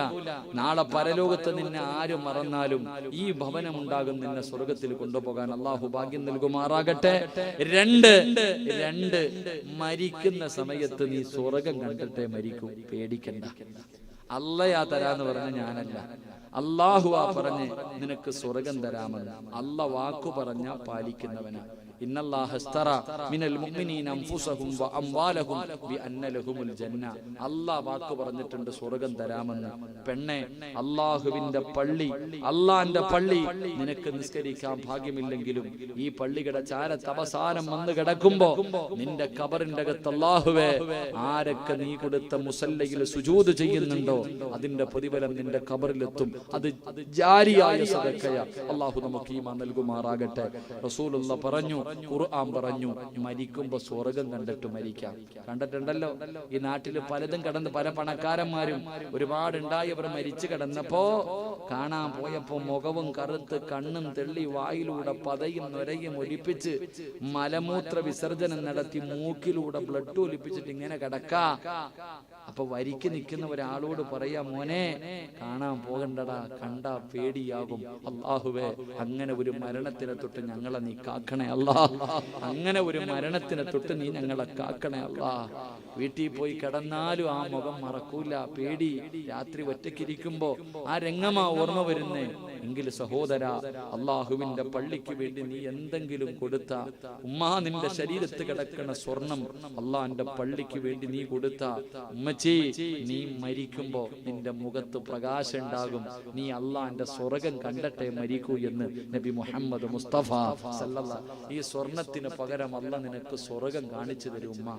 നാളെ പരലോകത്ത് നിന്നെ ആരും മറന്നാലും ഈ ഭവനം ഉണ്ടാകും നിന്നെ സ്വർഗത്തിൽ കൊണ്ടുപോകാൻ. അള്ളാഹു ഭാഗ്യം നൽകുമാറാകട്ടെ. 2 മരിക്കുന്ന സമയത്ത് നീ സ്വർഗം കണ്ടിട്ടേ മരിക്കൂ. പേടിക്കണ്ട. അല്ലയാ തരാന്ന് പറഞ്ഞ ഞാനല്ല, അള്ളാഹുവാ പറഞ്ഞ് നിനക്ക് സ്വർഗം തരാമെന്ന്. അല്ല വാക്കു പറഞ്ഞ പാലിക്കുന്നവനാ. ഇന്നല്ലാഹ ഇസ്തറ മിനൽ മുഅ്മിനീന അൻഫുസഹും വഅംവാലഹും ബിഅന്ന ലഹുമുൽ ജന്ന. അല്ലാഹ് വാക്ക് പറഞ്ഞിട്ടുണ്ട് സ്വർഗ്ഗം തരാമെന്ന്. പെണ്ണെ, അല്ലാഹുവിന്റെ പള്ളി, അല്ലാഹുവിന്റെ പള്ളി നിനക്ക് നിസ്കരിക്കാൻ ഭാഗ്യമില്ലെങ്കിലും ഈ പള്ളിയുടെ ചാരത്ത് അവസാനം വന്ന് കിടക്കുമ്പോ നിന്റെ ഖബറിന്റെ അകത്ത് അല്ലാഹുവേ ആരൊക്കെ നീ കൊടുത്ത മുസല്ലയിൽ സുജൂദ് ചെയ്യുന്നുണ്ടോ അതിന്റെ പ്രതിഫലം നിന്റെ ഖബറിലെത്തും. അത് ജാരിയായ സദഖയ. അല്ലാഹു നമുക്ക് ഈമാൻ നൽകുമാറാകട്ടെ. റസൂലുള്ളാഹി പറഞ്ഞു, ഖുർആൻ പറഞ്ഞു, മരിക്കുമ്പോ സ്വർഗ്ഗം കണ്ടിട്ട് മരിക്കാം. കണ്ടിട്ടുണ്ടല്ലോ ഈ നാട്ടിൽ പലതും കടന്ന് പല പണക്കാരന്മാരും ഒരുപാടുണ്ടായവർ മരിച്ചു കിടന്നപ്പോ കാണാൻ പോയപ്പോ മുഖവും കറുത്ത് കണ്ണും തെള്ളി വായിലൂടെ പതയും നൊരയും ഒലിപ്പിച്ച് മലമൂത്ര വിസർജനം നടത്തി മൂക്കിലൂടെ ബ്ലഡ് ഒലിപ്പിച്ചിട്ട് ഇങ്ങനെ കിടക്കാ. അപ്പൊ വരിക്ക് നിൽക്കുന്ന ഒരാളോട് പറയാ, മോനെ കാണാൻ പോകണ്ടടാ, കണ്ടാ പേടിയാകും. അല്ലാഹുവേ അങ്ങനെ ഒരു മരണത്തിനെ തൊട്ട് ഞങ്ങളെ നീ കാക്കണേ അല്ലാ. അങ്ങനെ ഒരു മരണത്തിനെ തൊട്ട് നീ ഞങ്ങളെ കാക്കണേ അല്ലാ. വീട്ടിൽ പോയി കിടന്നാലും ആ മുഖം മറക്കൂല. പേടി. രാത്രി ഒറ്റയ്ക്കിരിക്കുമ്പോ ആ രംഗമാ ഓർമ്മ വരുന്നേ. എങ്കിൽ സഹോദര, അള്ളാഹുവിന്റെ പള്ളിക്ക് വേണ്ടി നീ എന്തെങ്കിലും കൊടുത്ത, ഉമ്മാ നിന്റെ ശരീരത്ത് കിടക്കുന്ന സ്വർണം അള്ളാഹിന്റെ പള്ളിക്ക് വേണ്ടി നീ കൊടുത്ത, ഉമ്മച്ചി നീ മരിക്കുമ്പോ നിന്റെ മുഖത്ത് പ്രകാശം ഉണ്ടാകും. നീ അള്ളാഹിന്റെ സ്വർഗ്ഗം കണ്ടട്ടെ മരിക്കൂ എന്ന് നബി മുഹമ്മദ് മുസ്തഫ സല്ലല്ലാഹു. ഈ സ്വർണത്തിന് പകരം അല്ല നിനക്ക് സ്വർഗ്ഗം കാണിച്ചു തരും ഉമ്മ.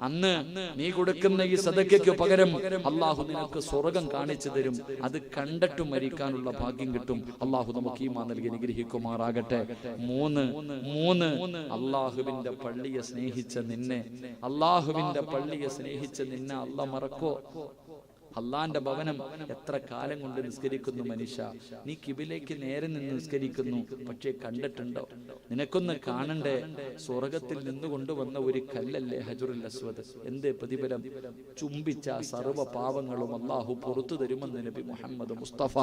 അന്ന് നീ കൊടുക്കുന്ന ഈ സദഖയ്ക്ക് പകരം അള്ളാഹു നിനക്ക് സ്വർഗ്ഗം കാണിച്ചു തരും. അത് കണ്ടിട്ട് മരിക്കാനുള്ള ഭാഗ്യം കിട്ടും. അള്ളാഹു നമുക്ക് ഈമാൻ നൽകി അനുഗ്രഹിക്കുമാറാകട്ടെ. 3 അള്ളാഹുവിന്റെ പള്ളിയെ സ്നേഹിച്ച നിന്നെ, അള്ളാഹുവിന്റെ പള്ളിയെ സ്നേഹിച്ച നിന്നെ അള്ളാഹ് മറക്കോ? അള്ളാന്റെ ഭവനം എത്ര കാലം കൊണ്ട് നിസ്കരിക്കുന്നു മനുഷ്യ. നീ കിബിലേക്ക് നേരെ നിന്ന് നിസ്കരിക്കുന്നു, പക്ഷേ കണ്ടിട്ടുണ്ടോ? നിനക്കൊന്ന് കാണണ്ടേ? സ്വർഗത്തിൽ നിന്ന് കൊണ്ടുവന്ന ഒരു കല്ലല്ലേ ഹജറുൽ അസ്വദ്. എന്തേ പ്രതിഫലം? ചുംബിച്ച സർവ്വ പാവങ്ങളും അള്ളാഹു പുറത്തു തരുമെന്ന് നബി മുഹമ്മദ് മുസ്തഫ.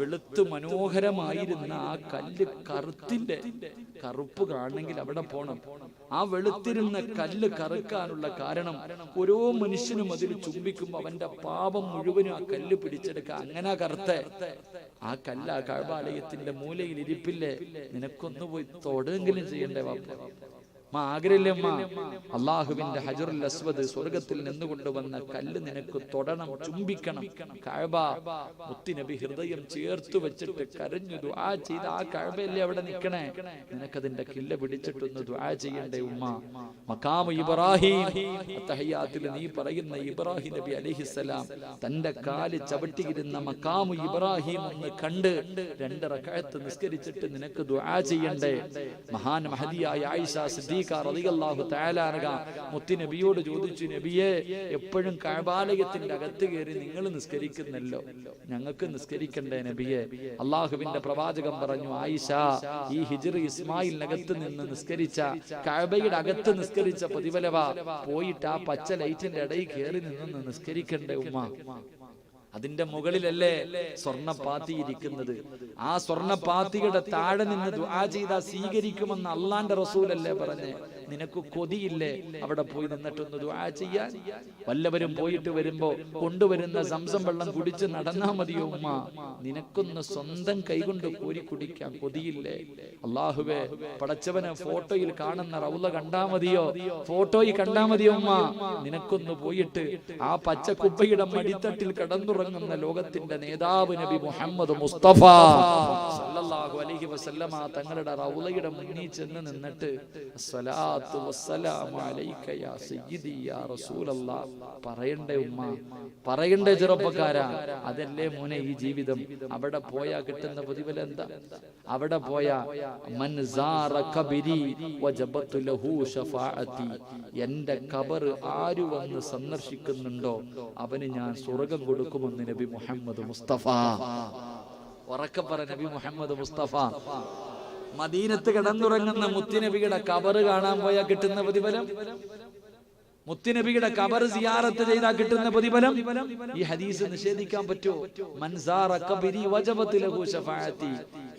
വെളുത്ത് മനോഹരമായിരുന്ന ആ കല്ല് കറുത്തിന്റെ കറുപ്പ് കാണണമെങ്കിൽ അവിടെ പോണം. ആ വെളുത്തിരുന്ന കല്ല് കറുക്കാനുള്ള കാരണം ഓരോ മനുഷ്യനും അതിൽ ചുംബിക്കുമ്പോ അവന്റെ പാപം മുഴുവനും ആ കല്ല് പിടിച്ചെടുക്കുക. അങ്ങനെ കറുത്ത ആ കല്ല് ആ കഅബാലയത്തിന്റെ മൂലയിൽ ഇരിപ്പില്ലേ? നിനക്കൊന്നു പോയി തൊടുകെങ്കിലും ചെയ്യണ്ടേ വാപ്പ? ആഗ്രഹമില്ലമ്മ, അള്ളാഹുവിന്റെ ഹജറുൽ അസ്വദ് സ്വർഗത്തിൽ നിന്നുകൊണ്ടുവന്ന കല്ല് നിനക്ക് തൊടണം, ചുംബിക്കണം. കഅബ മുത്തുനബി ഹൃദയം ചേർത്ത് വെച്ചിട്ട് കരഞ്ഞു ദുആ ചെയ്ത് ആ കഅബയല്ലേ അവിടെ നിൽക്കണേ? നിനക്കതിന്റെ കില്ല പിടിച്ചിട്ടൊന്ന് ദുആ ചെയ്യണ്ടേ ഉമ്മ? മഖാമു ഇബ്രാഹിം തഹയ്യാത്തിൽ നീ പറയുന്ന ഇബ്രാഹിം നബി അലൈഹിസ്സലാം തന്റെ കാല് ചവിട്ടിയിരുന്ന മഖാമു ഇബ്രാഹിം ഒന്ന് കണ്ട് 2 റക്അത്ത് നിസ്കരിച്ചിട്ട് നിനക്ക് ദുആ ചെയ്യണ്ടേ? മഹാൻ മഹദിയായ ആയിഷ സിദ്ദീഖ റളിയല്ലാഹു തആല അൻഹ മുത്തുനബിയോട് ചോദിച്ചു, നബിയെ, എപ്പോഴും കഅബാലയത്തിന്റെ അകത്ത് കയറി നിങ്ങൾ നിസ്കരിക്കുന്നല്ലോ, ഞങ്ങൾക്ക് നിസ്കരിക്കണ്ടേ നബിയെ? അള്ളാഹുവിന്റെ പ്രവാചകൻ പറഞ്ഞു, ആയിഷ, ഈ ഹിജ്ർ ഇസ്മായിലിനകത്ത് നിന്ന് നിസ്കരിച്ച, കഅബയുടെ അകത്ത് നിസ്കരിച്ച പ്രതിഫലവാ പോയിട്ട് ആ പച്ച ലൈറ്റിന്റെ ഇടയിൽ കയറി നിന്ന് നിസ്കരിക്കണ്ടേ ഉമ്മ? അതിന്റെ മുകളിലല്ലേ സ്വർണ്ണപ്പാത്തി ഇരിക്കുന്നത്. ആ സ്വർണ്ണപ്പാത്തിയുടെ താഴെ നിന്ന് ദുആ ചെയ്താൽ സ്വീകരിക്കുമെന്ന് അള്ളാന്റെ റസൂലല്ലേ പറഞ്ഞേ. നിനക്ക് കൊതിയില്ലേ അവിടെ പോയി നിന്നിട്ടൊന്ന് ദുആ ചെയ്യാൻ? വല്ലവരും പോയിട്ട് വരുമ്പോ കൊണ്ടുവരുന്ന സംസം വെള്ളം കുടിച്ച് നടന്നാ മതിയോ ഉമ്മ? നിനക്കൊന്ന് സ്വന്തം കൈകൊണ്ട് കോരി കുടിക്കാൻ കൊതിയില്ലേ? അല്ലാഹുവേ, പടച്ചവനെ ഫോട്ടോയിൽ കാണുന്ന റൗള കണ്ടാ മതിയോ? ഫോട്ടോയിൽ കണ്ടാ മതിയോ ഉമ്മ? നിനക്കൊന്ന് പോയിട്ട് ആ പച്ചക്കുപ്പയുടെ മടിത്തട്ടിൽ കിടന്നുറങ്ങുന്ന ലോകത്തിന്റെ നേതാവ് നബി മുഹമ്മദ് മുസ്തഫ സല്ലല്ലാഹു അലൈഹി വസല്ലമ തങ്ങളുടെ റൗളയുടെ മുന്നിൽ ചെന്ന് നിന്നിട്ട് അസ്സലാത്തു വസ്സലാമു അലൈക യാ സയ്യിദി യാ റസൂലല്ലാഹ് പറയണ്ടേ ഉമ്മ? പറയണ്ടേ ചെറുപ്പക്കാരാ? അതല്ലേ മോനെ ഈ ജീവിതം. അവിടെ പോയാ കിട്ടുന്ന പ്രതിഫലം എന്താ? അവിടെ പോയാ മൻ സാറ ഖബരി വജബതു ലഹു ശഫാഅതി, എന്റെ ഖബർ ആര് വന്ന് സന്ദർശിക്കുന്നുണ്ടോ അവന് ഞാൻ സ്വർഗ്ഗം കൊടുക്കുമെന്ന് നബി മുഹമ്മദ് മുസ്തഫ. ഉറക്കെ പറ, നബി മുഹമ്മദ് മുസ്തഫ. മദീനത്ത് കിടന്നുറങ്ങുന്ന മുത്തുനബിയുടെ ഖബർ കാണാൻ പോയാൽ കിട്ടുന്ന പ്രതിഫലം, മുത്തുനബിയുടെ ഖബർ സിയാറത്ത് ചെയ്താൽ കിട്ടുന്ന പ്രതിഫലം ഈ ഹദീസ് നിഷേധിക്കാൻ പറ്റുമോ? മൻ സാറ ഖബരി വജബത് ലഹു ശഫാഅതി,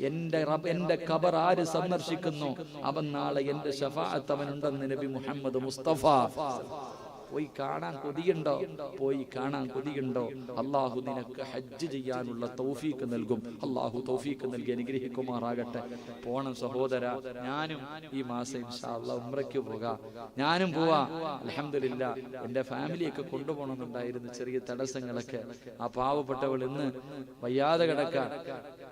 എന്റെ ഖബർ ആര് സന്ദർശിക്കുന്നു അവൻ നാളെ എന്റെ ശഫാഅത്ത് അവനുണ്ടെന്ന് നബി മുഹമ്മദ് മുസ്തഫ. പോയി കാണാൻ കൊതിയുണ്ടോ? പോയി കാണാൻ കൊതിയുണ്ടോ? അള്ളാഹു നിനക്ക് ഹജ്ജ് ചെയ്യാനുള്ള തൗഫീക്ക് നൽകും. അള്ളാഹു തൗഫീക്ക് നൽകി അനുഗ്രഹിക്കുമാറാകട്ടെ. പോണം സഹോദര. ഞാനും ഈ മാസം ഇൻഷാ അല്ലാഹ് ഉംറയ്ക്ക് പോകാം. ഞാനും പോവാ. അൽഹംദുലില്ലാ, എന്റെ ഫാമിലിയൊക്കെ കൊണ്ടുപോകണമെന്നുണ്ടായിരുന്നു. ചെറിയ തടസ്സങ്ങളൊക്കെ. ആ പാവപ്പെട്ടവൾ ഇന്ന് വയ്യാതെ കിടക്കാൻ.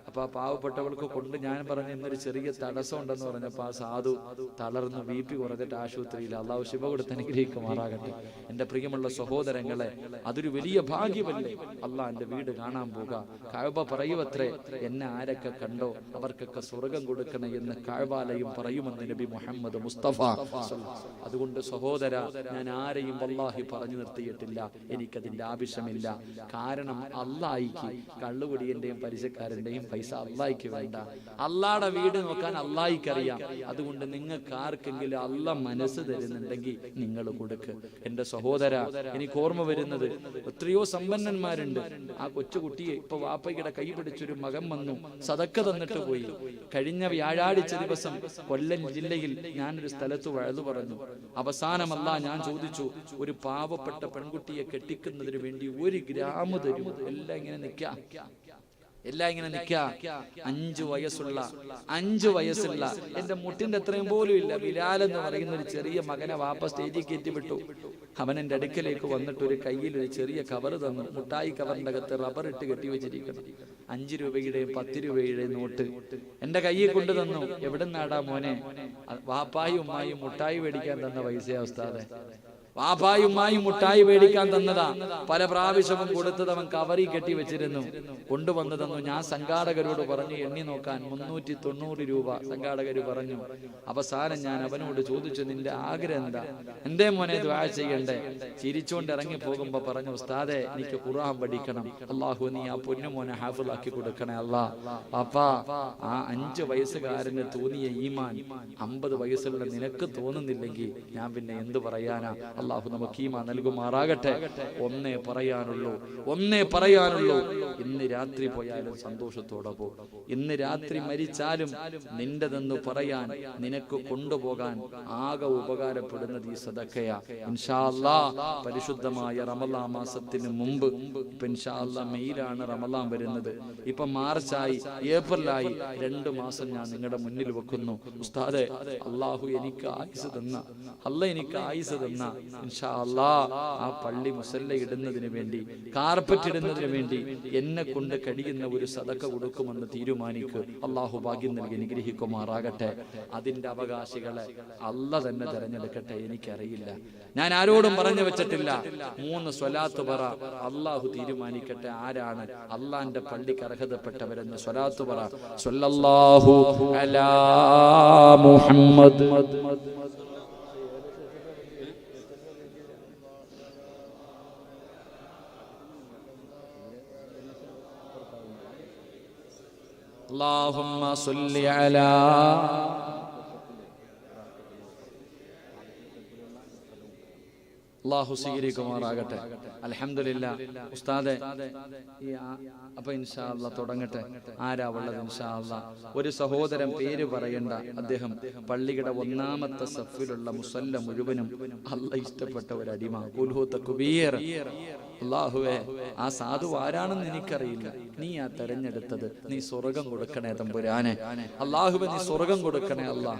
അപ്പൊ ആ പാവപ്പെട്ടവൾക്ക് കൊണ്ട് ഞാൻ പറഞ്ഞു ഇന്നൊരു ചെറിയ തടസ്സം ഉണ്ടെന്ന് പറഞ്ഞപ്പോ ആ സാധു തളർന്ന് BP കുറഞ്ഞിട്ട് ആശുപത്രിയിൽ. അള്ളാഹു ശിവ കൊടുത്ത് അനുഗ്രഹിക്കുമാറാകട്ടെ. എന്റെ പ്രിയമുള്ള സഹോദരങ്ങളെ, അതൊരു വലിയ ഭാഗ്യമല്ലേ? അള്ളാഹ് എന്റെ വീട് കാണാൻ പോകാം. കഅബ പറയുവത്രേ, എന്നെ ആരൊക്കെ കണ്ടോ അവർക്കൊക്കെ സ്വർഗം കൊടുക്കണേ എന്ന് കഅബാലയും പറയുമെന്ന് നബി മുഹമ്മദ് മുസ്തഫ. അതുകൊണ്ട് സഹോദര, ഞാൻ ആരെയും വല്ലാഹി പറഞ്ഞു നിർത്തിയിട്ടില്ല. എനിക്കതിന്റെ ആവശ്യമില്ല. കാരണം അള്ളാഹിക്ക് കള്ളുകുടിയന്റെയും പലിശക്കാരന്റെയും പൈസ അള്ളാഹിക്ക് വേണ്ട. അള്ളാടെ വീട് നോക്കാൻ അള്ളാഹിക്കറിയാം. അതുകൊണ്ട് നിങ്ങൾക്ക് ആർക്കെങ്കിലും അള്ള മനസ്സ് തരുന്നുണ്ടെങ്കിൽ നിങ്ങൾ കൊടുക്ക്. എന്റെ സഹോദര, എനിക്ക് ഓർമ്മ വരുന്നത് എത്രയോ സമ്പന്നന്മാരുണ്ട്. ആ കൊച്ചുകുട്ടിയെ ഇപ്പൊ വാപ്പയുടെ കൈ പിടിച്ചൊരു മകൻ വന്നു സദക്ക തന്നിട്ട് പോയി. കഴിഞ്ഞ വ്യാഴാഴ്ച ദിവസം കൊല്ലം ജില്ലയിൽ ഞാനൊരു സ്ഥലത്ത് വഴുതു പറഞ്ഞു. അവസാനമല്ല ഞാൻ ചോദിച്ചു, ഒരു പാവപ്പെട്ട പെൺകുട്ടിയെ കെട്ടിക്കുന്നതിന് വേണ്ടി 1 ഗ്രാം തരും. എല്ലാം ഇങ്ങനെ നിൽക്കാം. 5 വയസ്സുള്ള എന്റെ മുട്ടിന്റെ അത്രയും പോലും ഇല്ല, ബിലാൽ എന്ന് പറയുന്ന ഒരു ചെറിയ മകനെ വാപ്പ സ്റ്റേജിൽ കയറ്റി വിട്ടു. അവൻ എന്റെ അടുക്കലേക്ക് വന്നിട്ട് ഒരു കയ്യിൽ ഒരു ചെറിയ കവർ തന്നു. മുട്ടായി കവറിന്റെ അകത്ത് റബ്ബർ ഇട്ട് കെട്ടി വെച്ചിരിക്കണം. 5 രൂപയുടെയും 10 രൂപയുടെയും നോട്ട് എന്റെ കയ്യിൽ കൊണ്ടു തന്നു. എവിടെ നിന്നാടാ മോനെ? വാപ്പായും ഉമ്മായും മുട്ടായി മേടിക്കാൻ തന്ന പൈസയാ ഉസ്താദെ. വാപ്പായുമ്മായും മുട്ടായി മേടിക്കാൻ തന്നതാ. പല പ്രാവശ്യവും കൊടുത്തത് അവൻ കവറി കെട്ടി വെച്ചിരുന്നു. കൊണ്ടുവന്നു തന്നു. ഞാൻ സംഘാടകരോട് പറഞ്ഞു എണ്ണി നോക്കാൻ. 390 രൂപ സംഘാടകർ പറഞ്ഞു. അവസാനം ഞാൻ അവനോട് ചോദിച്ചു, നിന്റെ ആഗ്രഹം എന്താ? എന്തേ മോനെ ദുആ ചെയ്യണ്ടേ? ചിരിച്ചോണ്ട് ഇറങ്ങി പോകുമ്പോ പറഞ്ഞു, ഉസ്താദെ എനിക്ക് ഖുർആൻ പഠിക്കണം. അല്ലാഹു നീ ആ പൊന്നുമോനെ ഹാഫിളാക്കി കൊടുക്കണേ അല്ലാ. പാപ്പാ, ആ 5 വയസ്സുകാരന് തോന്നിയ ഈമാൻ 50 വയസ്സുള്ള നിനക്ക് തോന്നുന്നില്ലെങ്കിൽ ഞാൻ പിന്നെ എന്ത് പറയാനാ? അള്ളാഹു നമുക്ക് ഈമാൻ നൽകുമാറാകട്ടെ. ഒന്നേ പറയാനുള്ളൂ. ഇന്ന് രാത്രി പോയാലും സന്തോഷത്തോടെ പോ. ഇന്ന് രാത്രി മരിച്ചാലും നിന്റെതെന്ന് പറയാൻ, നിനക്ക് കൊണ്ടുപോകാൻ ആകെ ഉപകാരപ്പെടുന്നത് ഈ സദഖയാ. ഇൻഷാ അല്ലാഹ് പരിശുദ്ധമായ റമളാൻ മാസത്തിന് മുമ്പ്, ഇപ്പൊ ഇൻഷാ അല്ലാഹ് മെയിലാണ് റമളാൻ വരുന്നത്. ഇപ്പൊ മാർച്ചായി, ഏപ്രിലായി, 2 മാസം ഞാൻ നിങ്ങളുടെ മുന്നിൽ വെക്കുന്നു. ഉസ്താദെ, അള്ളാഹു എനിക്ക് ആയുസ് തന്ന, എനിക്ക് ആയുസ് തന്ന ഇൻഷാ അല്ലാഹ് ആ പള്ളി മുസല്ല ഇടുന്നതിന് വേണ്ടി, കാർപ്പറ്റ് ഇടുന്നതിന് വേണ്ടി എന്നെ കൊണ്ട് കഴിയുന്ന ഒരു സദഖ കൊടുക്കുമെന്ന് തീരുമാനിക്കുക. അള്ളാഹു ഭാഗ്യം നൽകി അനുഗ്രഹിക്കുമാറാകട്ടെ. അതിന്റെ അവകാശികളെ അല്ലാഹ് തന്നെ തെരഞ്ഞെടുക്കട്ടെ. എനിക്കറിയില്ല, ഞാൻ ആരോടും പറഞ്ഞു വെച്ചിട്ടില്ല. 3 സ്വലാത്ത് പറ, അള്ളാഹു തീരുമാനിക്കട്ടെ ആരാണ് അള്ളാന്റെ പള്ളിക്ക് അർഹതപ്പെട്ടവരെന്ന്. സ്വലാത്ത് പറ. സ്വല്ലല്ലാഹു അലാ മുഹമ്മദ്. اللهم صل على അള്ളാഹു സ്വീകരിക്കുമാറാകട്ടെ. അൽഹംദുലില്ലാ. ഉസ്താദെ, അപ്പൊ ഇൻഷാ അല്ലാ തുടങ്ങട്ടെ. ആരാ ഉള്ളത്? ഇൻഷാ അല്ലാ ഒരു സഹോദരൻ, പേര് പറയണ്ട, അദ്ദേഹം പള്ളിയുടെ ഒന്നാമത്തെ സഫിലുള്ള മുസല്ല മുഴുവനും അല്ലാഹ് ഇഷ്ടപ്പെട്ട ഒരു അടിമ. ഖുൽഹു തക്ബീർ. അല്ലാഹുവേ, ആ സാധു ആരാണെന്ന് എനിക്കറിയില്ല, നീ ആ തെരഞ്ഞെടുത്തത്, നീ സ്വർഗം കൊടുക്കണേ തമ്പുരാനെ. അല്ലാഹുവേ, നീ സ്വർഗം കൊടുക്കണേ അല്ലാ,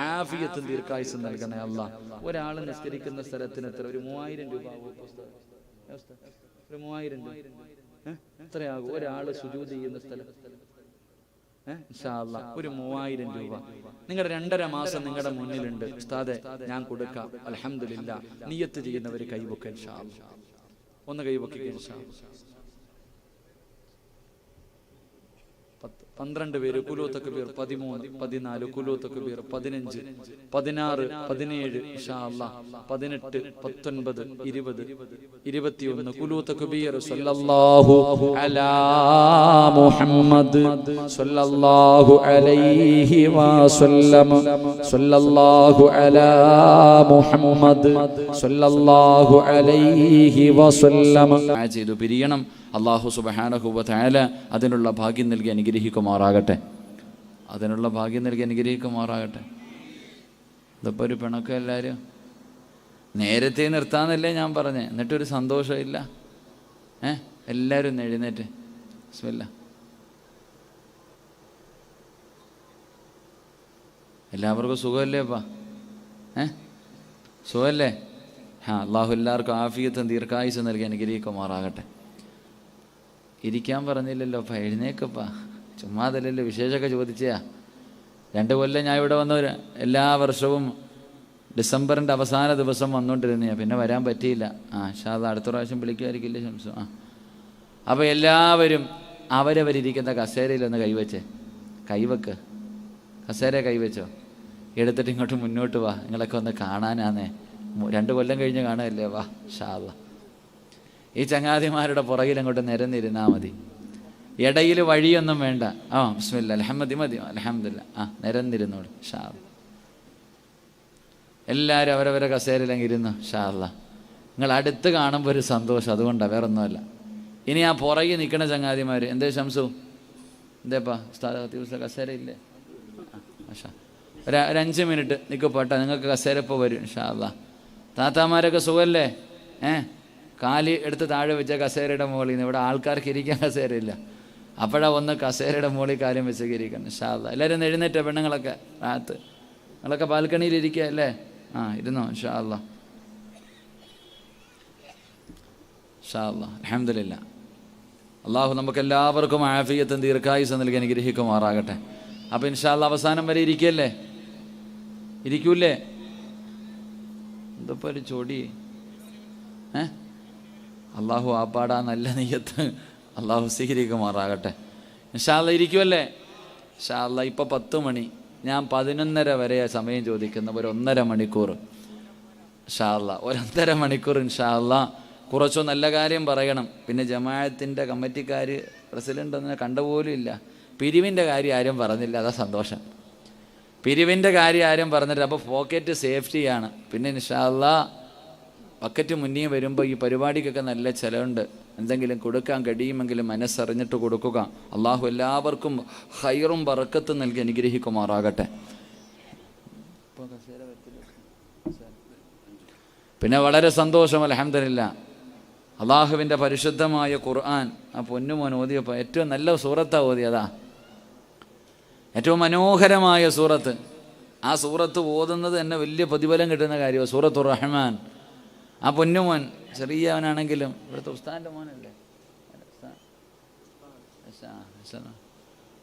ആഫിയത്തും ദീർഘായുസ്സും നൽകണേ അല്ലാ. ഒരാൾ നിസ്കരിക്കുന്ന സ്ഥലത്തിന് എത്ര? ഒരു 3000 രൂപ. ഒരു 3000 രൂപ എത്രയാകും? ഒരാള് സുജൂദ് ചെയ്യുന്ന സ്ഥലം ഇൻഷാ അല്ലാ ഒരു 3000 രൂപ നിങ്ങളുടെ 2.5 മാസം നിങ്ങളുടെ മുന്നിലുണ്ട്. ഉസ്താദെ, ഞാൻ കൊടുക്കാം. അൽഹംദുലില്ലാ. നിയ്യത്ത് ചെയ്യുന്നവര് കൈവെക്കുക. ഇൻഷാ അല്ലാ ഒന്ന് കൈവെക്കുക. ഇൻഷാ അല്ലാ 12 പേര്. ഖുലൂ തക്ബീർ 13, 14, ഖുലൂ തക്ബീർ 15, 16, 17, ഇൻഷാ അല്ലാ 18, 19, 20, 21. ഖുലൂ തക്ബീർ. സല്ലല്ലാഹു അലാ മുഹമ്മദ് സല്ലല്ലാഹു അലൈഹി വസല്ലം. സല്ലല്ലാഹു അലാ മുഹമ്മദ് സല്ലല്ലാഹു അലൈഹി വസല്ലം. ചെയ്തു പിരിയണം. അല്ലാഹു സുബ്ഹാനഹു വ തആല അതിനുള്ള ഭാഗ്യം നൽകി അനുഗ്രഹിക്കുമാറാകട്ടെ. അതിനുള്ള ഭാഗ്യം നൽകി അനുഗ്രഹിക്കുമാറാകട്ടെ. ഇതിപ്പോൾ ഒരു പിണക്കം എല്ലാവരും നേരത്തെ നിർത്താമെന്നല്ലേ ഞാൻ പറഞ്ഞേ, എന്നിട്ടൊരു സന്തോഷമില്ല. എല്ലാവരും ഒന്ന് എഴുന്നേറ്റ്. ബിസ്മില്ലാ. എല്ലാവർക്കും സുഖമല്ലേ അപ്പാ? സുഖമല്ലേ? അല്ലാഹു എല്ലാവർക്കും ആഫിയത്തും ദീർഘായുസ്സും നൽകി അനുഗ്രഹിക്കുമാറാകട്ടെ. ഇരിക്കാൻ പറഞ്ഞില്ലല്ലോ അപ്പ, എഴുന്നേക്കപ്പാ. ചുമ്മാതല്ലല്ലോ, വിശേഷമൊക്കെ ചോദിച്ചാ. 2 കൊല്ലം ഞാൻ ഇവിടെ വന്നവർ എല്ലാ വർഷവും ഡിസംബറിൻ്റെ അവസാന ദിവസം വന്നുകൊണ്ടിരുന്നതാണ്. പിന്നെ വരാൻ പറ്റിയില്ല. ഇൻഷാ അല്ലാ അടുത്ത പ്രാവശ്യം വിളിക്കുമായിരിക്കില്ലേ ശംസു? അപ്പോൾ എല്ലാവരും അവരവരിയ്ക്കുന്ന കസേരയിലൊന്ന് കൈവച്ചേ. കൈവെക്ക്. കസേര കൈവച്ചോ. എടുത്തിട്ട് ഇങ്ങോട്ട് മുന്നോട്ട് വാ. നിങ്ങളൊക്കെ ഒന്ന് കാണാനാന്നേ. 2 കൊല്ലം കഴിഞ്ഞ് കാണുകയല്ലേ. വാ ഇൻഷാ അല്ലാ. ഈ ചങ്ങാതിമാരുടെ പുറകിൽ അങ്ങോട്ട് നിരന്നിരുന്നാൽ മതി. ഇടയിൽ വഴിയൊന്നും വേണ്ട. ബിസ്മില്ലാ. അൽഹംദുലില്ലാ. മതി. അൽഹംദുലില്ലാ. നിരന്നിരുന്നോളൂ. ഇൻഷാ അല്ലാ. എല്ലാവരും അവരവരെ കസേരയിലങ്ങ് ഇരുന്നു. ഇൻഷാ അല്ലാ. നിങ്ങൾ അടുത്ത് കാണുമ്പോൾ ഒരു സന്തോഷം, അതുകൊണ്ടാണ്, വേറെ ഒന്നുമല്ല. ഇനി ആ പുറകിൽ നിൽക്കണ ചങ്ങാതിമാർ, എന്തേ ശംസു, എന്തേപ്പാ കസേര ഇല്ലേ? ഒരു 5 മിനിറ്റ് നിൽക്കപ്പോട്ടെ, നിങ്ങൾക്ക് കസേര ഇപ്പോൾ വരും. ഇൻഷാ അല്ലാ. താത്താമാരൊക്കെ സുഖമല്ലേ? കാല് എടുത്ത് താഴെ വെച്ച കസേരയുടെ മുകളിൽ നിന്ന്. ഇവിടെ ആൾക്കാർക്ക് ഇരിക്കാൻ കസേരയില്ല. അപ്പോഴാണ് ഒന്ന് കസേരയുടെ മുകളിൽ കാര്യം വെച്ചൊക്കെ ഇരിക്കണം. ഇൻഷാ അല്ലാ. എല്ലാവരും ഒന്ന് എഴുന്നേറ്റ. പെണ്ണുങ്ങളൊക്കെ രാത്ത് നിങ്ങളൊക്കെ ബാൽക്കണിയിൽ ഇരിക്കുക അല്ലേ? ഇരുന്നോ. ഇൻഷാ അല്ലാ. ഇൻഷാ അല്ലാ. അൽഹംദുലില്ലാ. അല്ലാഹു നമുക്ക് എല്ലാവർക്കും ആഫിയത്തും ദീർഘായുസ്സും നൽകി അനുഗ്രഹിക്കുമാറാകട്ടെ. അപ്പോൾ ഇൻഷാ അല്ലാ അവസാനം വരെ ഇരിക്കല്ലേ? ഇരിക്കൂലേ? എന്തപ്പോൾ ഒരു ചൊടി. അള്ളാഹു ആപ്പാടാ നല്ല നെയ്യത്ത് അള്ളാഹു സ്വീകരിക്കുമാറാകട്ടെ. ഇൻഷാ അല്ലാ ഇരിക്കുമല്ലേ? ഇൻഷാ അല്ലാ. ഇപ്പോൾ 10 മണി, ഞാൻ 11:30 വരെ സമയം ചോദിക്കുന്ന ഒരു 1.5 മണിക്കൂർ. ഇൻഷാ അല്ലാ 1.5 മണിക്കൂർ ഇൻഷാ അല്ലാ കുറച്ചോ നല്ല കാര്യം പറയണം. പിന്നെ ജമാഅത്തിൻ്റെ കമ്മിറ്റിക്കാർ, പ്രസിഡൻ്റ് ഒന്നും കണ്ടുപോലും ഇല്ല. പിരിവിൻ്റെ കാര്യം ആരും പറഞ്ഞില്ല, അതാ സന്തോഷം. പിരിവിൻ്റെ കാര്യം ആരും പറഞ്ഞില്ല. അപ്പോൾ പോക്കറ്റ് സേഫ്റ്റിയാണ്. പിന്നെ ഇൻഷാ അല്ലാ ബക്കറ്റ് മുന്നിൽ വരുമ്പോൾ ഈ പരിപാടിക്കൊക്കെ നല്ല ചിലവുണ്ട്. എന്തെങ്കിലും കൊടുക്കാൻ കഴിയുമെങ്കിലും മനസ്സറിഞ്ഞിട്ട് കൊടുക്കുക. അള്ളാഹു എല്ലാവർക്കും ഖൈറും ബറക്കത്തും നൽകി അനുഗ്രഹിക്കുമാറാകട്ടെ. പിന്നെ വളരെ സന്തോഷം. അൽഹംദുലില്ലാ. അള്ളാഹുവിൻ്റെ പരിശുദ്ധമായ ഖുർആൻ ആ പൊന്നുമോൻ ഓതിയപ്പോൾ ഏറ്റവും നല്ല സൂറത്താണ് ഓതിയതാ. ഏറ്റവും മനോഹരമായ സൂറത്ത്. ആ സൂറത്ത് ഓതുന്നത് തന്നെ വലിയ പ്രതിഫലം കിട്ടുന്ന കാര്യമാണ്. സൂറത്തുർ റഹ്മാൻ. ആ പൊന്നുമോൻ ചെറിയവനാണെങ്കിലും ഇവിടുത്തെ ഉസ്താദിൻ്റെ മോനല്ലേ,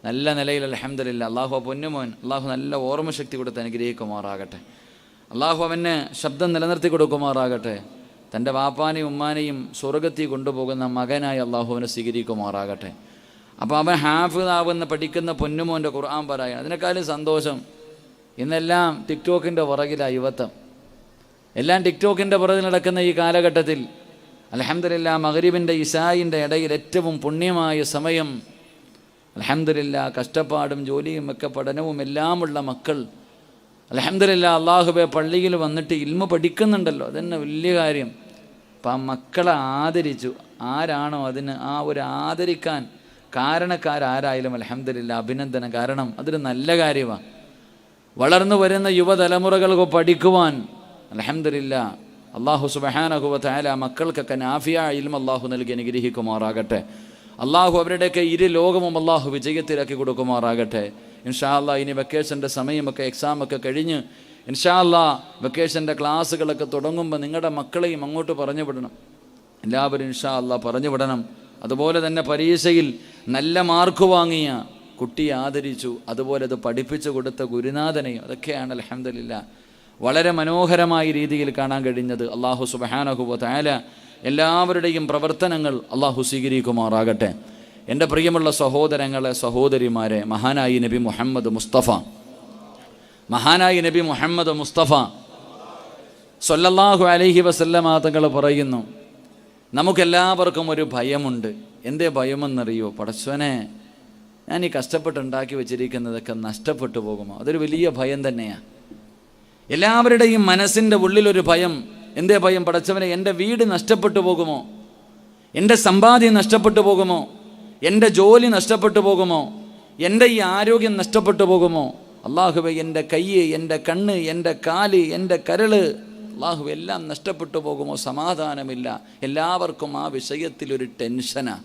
നല്ല നിലയിൽ അൽഹംദുലില്ലാ. അള്ളാഹു ആ പൊന്നുമോൻ അള്ളാഹു നല്ല ഓർമ്മശക്തി കൊടുത്ത് അനുഗ്രഹിക്കുമാറാകട്ടെ. അള്ളാഹു അവന് ശബ്ദം നിലനിർത്തി കൊടുക്കുമാറാകട്ടെ. തൻ്റെ വാപ്പാനെയും ഉമ്മാനെയും സ്വർഗത്തിൽ കൊണ്ടുപോകുന്ന മകനായി അള്ളാഹുവിനെ സ്വീകരിക്കുമാറാകട്ടെ. അപ്പോൾ അവൻ ഹാഫിദാവുന്ന പഠിക്കുന്ന പൊന്നുമോൻ്റെ ഖുർആൻ പറയാൻ അതിനേക്കാളും സന്തോഷം. ഇന്നെല്ലാം ടിക്ടോക്കിൻ്റെ പുറകിലാണ് യുവത്വം. എല്ലാം ടിക്ടോക്കിൻ്റെ പുറകിൽ നടക്കുന്ന ഈ കാലഘട്ടത്തിൽ അൽഹംദുലില്ലാ മഗ്രിബിൻ്റെ ഇശായിൻ്റെ ഇടയിൽ ഏറ്റവും പുണ്യമായ സമയം. അൽഹംദുലില്ലാ കഷ്ടപ്പാടും ജോലിയും ഒക്കെ പഠനവും എല്ലാമുള്ള മക്കൾ അൽഹംദുലില്ലാ അള്ളാഹുബെ പള്ളിയിൽ വന്നിട്ട് ഇൽമ പഠിക്കുന്നുണ്ടല്ലോ, അതന്നെ വലിയ കാര്യം. അപ്പം ആ മക്കളെ ആദരിച്ചു. ആരാണോ അതിന് ആ ഒരു ആദരിക്കാൻ കാരണക്കാരാരായാലും അൽഹംദുലില്ലാ അഭിനന്ദനം. കാരണം അതൊരു നല്ല കാര്യമാണ്. വളർന്നു വരുന്ന യുവതലമുറകൾക്ക് പഠിക്കുവാൻ അൽഹംദുലില്ലാ അല്ലാഹു സുബ്ഹാനഹു വ തആല മക്കൾക്കൊക്കെ നാഫിയ ഇൽമ അല്ലാഹു നൽകി അനുഗ്രഹിക്കുമാറാകട്ടെ. അല്ലാഹു അവരുടെയൊക്കെ ഇരു ലോകവും അല്ലാഹു വിജയത്തിലാക്കി കൊടുക്കുമാറാകട്ടെ. ഇൻഷാ അല്ലാ ഇനി വെക്കേഷൻ്റെ സമയമൊക്കെ എക്സാമൊക്കെ കഴിഞ്ഞ് ഇൻഷാ അല്ലാ വെക്കേഷൻ്റെ ക്ലാസ്സുകളൊക്കെ തുടങ്ങുമ്പോൾ നിങ്ങളുടെ മക്കളെയും അങ്ങോട്ട് പറഞ്ഞു വിടണം. എല്ലാവരും ഇൻഷാ അല്ലാ പറഞ്ഞു വിടണം. അതുപോലെ തന്നെ പരീക്ഷയിൽ നല്ല മാർക്ക് വാങ്ങിയ കുട്ടിയെ ആദരിച്ചു. അതുപോലെ അത് പഠിപ്പിച്ചു കൊടുത്ത ഗുരുനാഥനെയും അതൊക്കെയാണ് അൽഹംദുലില്ലാ വളരെ മനോഹരമായ രീതിയിൽ കാണാൻ കഴിഞ്ഞത്. അല്ലാഹു സുബ്ഹാനഹു വ തആല എല്ലാവരുടെയും പ്രവർത്തനങ്ങൾ അല്ലാഹു സ്വീകരിക്കുമാറാകട്ടെ. എൻ്റെ പ്രിയമുള്ള സഹോദരങ്ങളെ, സഹോദരിമാരെ, മഹാനായി നബി മുഹമ്മദ് മുസ്തഫ സ്വല്ലല്ലാഹു അലൈഹി വസല്ലമ തങ്ങൾ പറയുന്നു, നമുക്കെല്ലാവർക്കും ഒരു ഭയമുണ്ട്. എന്തേ ഭയമെന്നറിയോ? പടച്ചോനെ, ഞാൻ ഈ കഷ്ടപ്പെട്ടുണ്ടാക്കി വെച്ചിരിക്കുന്നതൊക്കെ നഷ്ടപ്പെട്ടു പോകുമോ? അതൊരു വലിയ ഭയം തന്നെയാണ്. എല്ലാവരുടെയും മനസ്സിൻ്റെ ഉള്ളിലൊരു ഭയം. എന്തേ ഭയം? പടച്ചവനെ, എൻ്റെ വീട് നഷ്ടപ്പെട്ടു പോകുമോ? എൻ്റെ സമ്പാദ്യം നഷ്ടപ്പെട്ടു പോകുമോ? എൻ്റെ ജോലി നഷ്ടപ്പെട്ടു പോകുമോ? എൻ്റെ ഈ ആരോഗ്യം നഷ്ടപ്പെട്ടു പോകുമോ? അല്ലാഹുവേ, എൻ്റെ കൈ, എൻ്റെ കണ്ണ്, എൻ്റെ കാല്, എൻ്റെ കരള്, അല്ലാഹു എല്ലാം നഷ്ടപ്പെട്ടു പോകുമോ? സമാധാനമില്ല. എല്ലാവർക്കും ആ വിഷയത്തിലൊരു ടെൻഷനാണ്.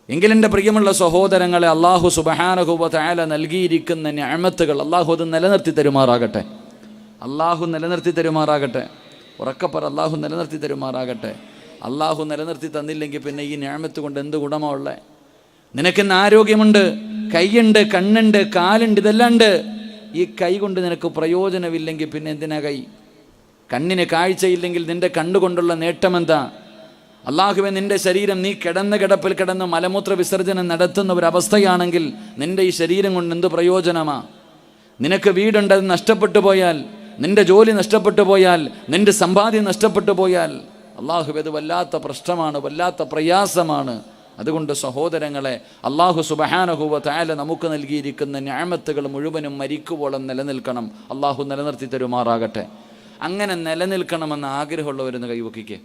എങ്കിലെൻ്റെ പ്രിയമുള്ള സഹോദരങ്ങളെ, അല്ലാഹു സുബ്ഹാനഹു വ തആല നൽകിയിരിക്കുന്ന നിഅമത്തുകൾ അല്ലാഹു അത് നിലനിർത്തി തരുമാറാകട്ടെ. അല്ലാഹു നിലനിർത്തി തരുമാറാകട്ടെ. ഉറക്കപ്പറ, അല്ലാഹു നിലനിർത്തി തരുമാറാകട്ടെ. അല്ലാഹു നിലനിർത്തി തന്നില്ലെങ്കിൽ പിന്നെ ഈ നിഅമത്ത് കൊണ്ട് എന്ത് ഗുണമാ ഉള്ളത്? നിനക്കിന്ന് ആരോഗ്യമുണ്ട്, കൈയുണ്ട്, കണ്ണുണ്ട്, കാലുണ്ട്, ഇതെല്ലാം ഉണ്ട്. ഈ കൈ കൊണ്ട് നിനക്ക് പ്രയോജനമില്ലെങ്കിൽ പിന്നെ എന്തിനാ കൈ? കണ്ണിന് കാഴ്ചയില്ലെങ്കിൽ നിൻ്റെ കണ്ണുകൊണ്ടുള്ള നേട്ടമെന്താ? അല്ലാഹുവേ, നിൻ്റെ ശരീരം നീ കിടന്ന കിടപ്പിൽ കിടന്ന് മലമൂത്ര വിസർജനം നടത്തുന്ന ഒരവസ്ഥയാണെങ്കിൽ നിൻ്റെ ഈ ശരീരം കൊണ്ട് എന്ത് പ്രയോജനമാ? നിനക്ക് വീടുണ്ട്, അത് നഷ്ടപ്പെട്ടു പോയാൽ, നിൻ്റെ ജോലി നഷ്ടപ്പെട്ടു പോയാൽ, നിൻ്റെ സമ്പാദ്യം നഷ്ടപ്പെട്ടു പോയാൽ, അല്ലാഹുവേ, അത് വല്ലാത്ത പ്രശ്നമാണ്, വല്ലാത്ത പ്രയാസമാണ്. അതുകൊണ്ട് സഹോദരങ്ങളെ, അല്ലാഹു സുബ്ഹാനഹു വ തആല നമുക്ക് നൽകിയിരിക്കുന്ന നിഅമത്തുകൾ മുഴുവനും മരിക്കുവോളം നിലനിൽക്കണം. അല്ലാഹു നിലനിർത്തി തരുമാറാകട്ടെ. അങ്ങനെ നിലനിൽക്കണമെന്ന് ആഗ്രഹമുള്ളവരെന്ന് കൈവക്കിക്കേ.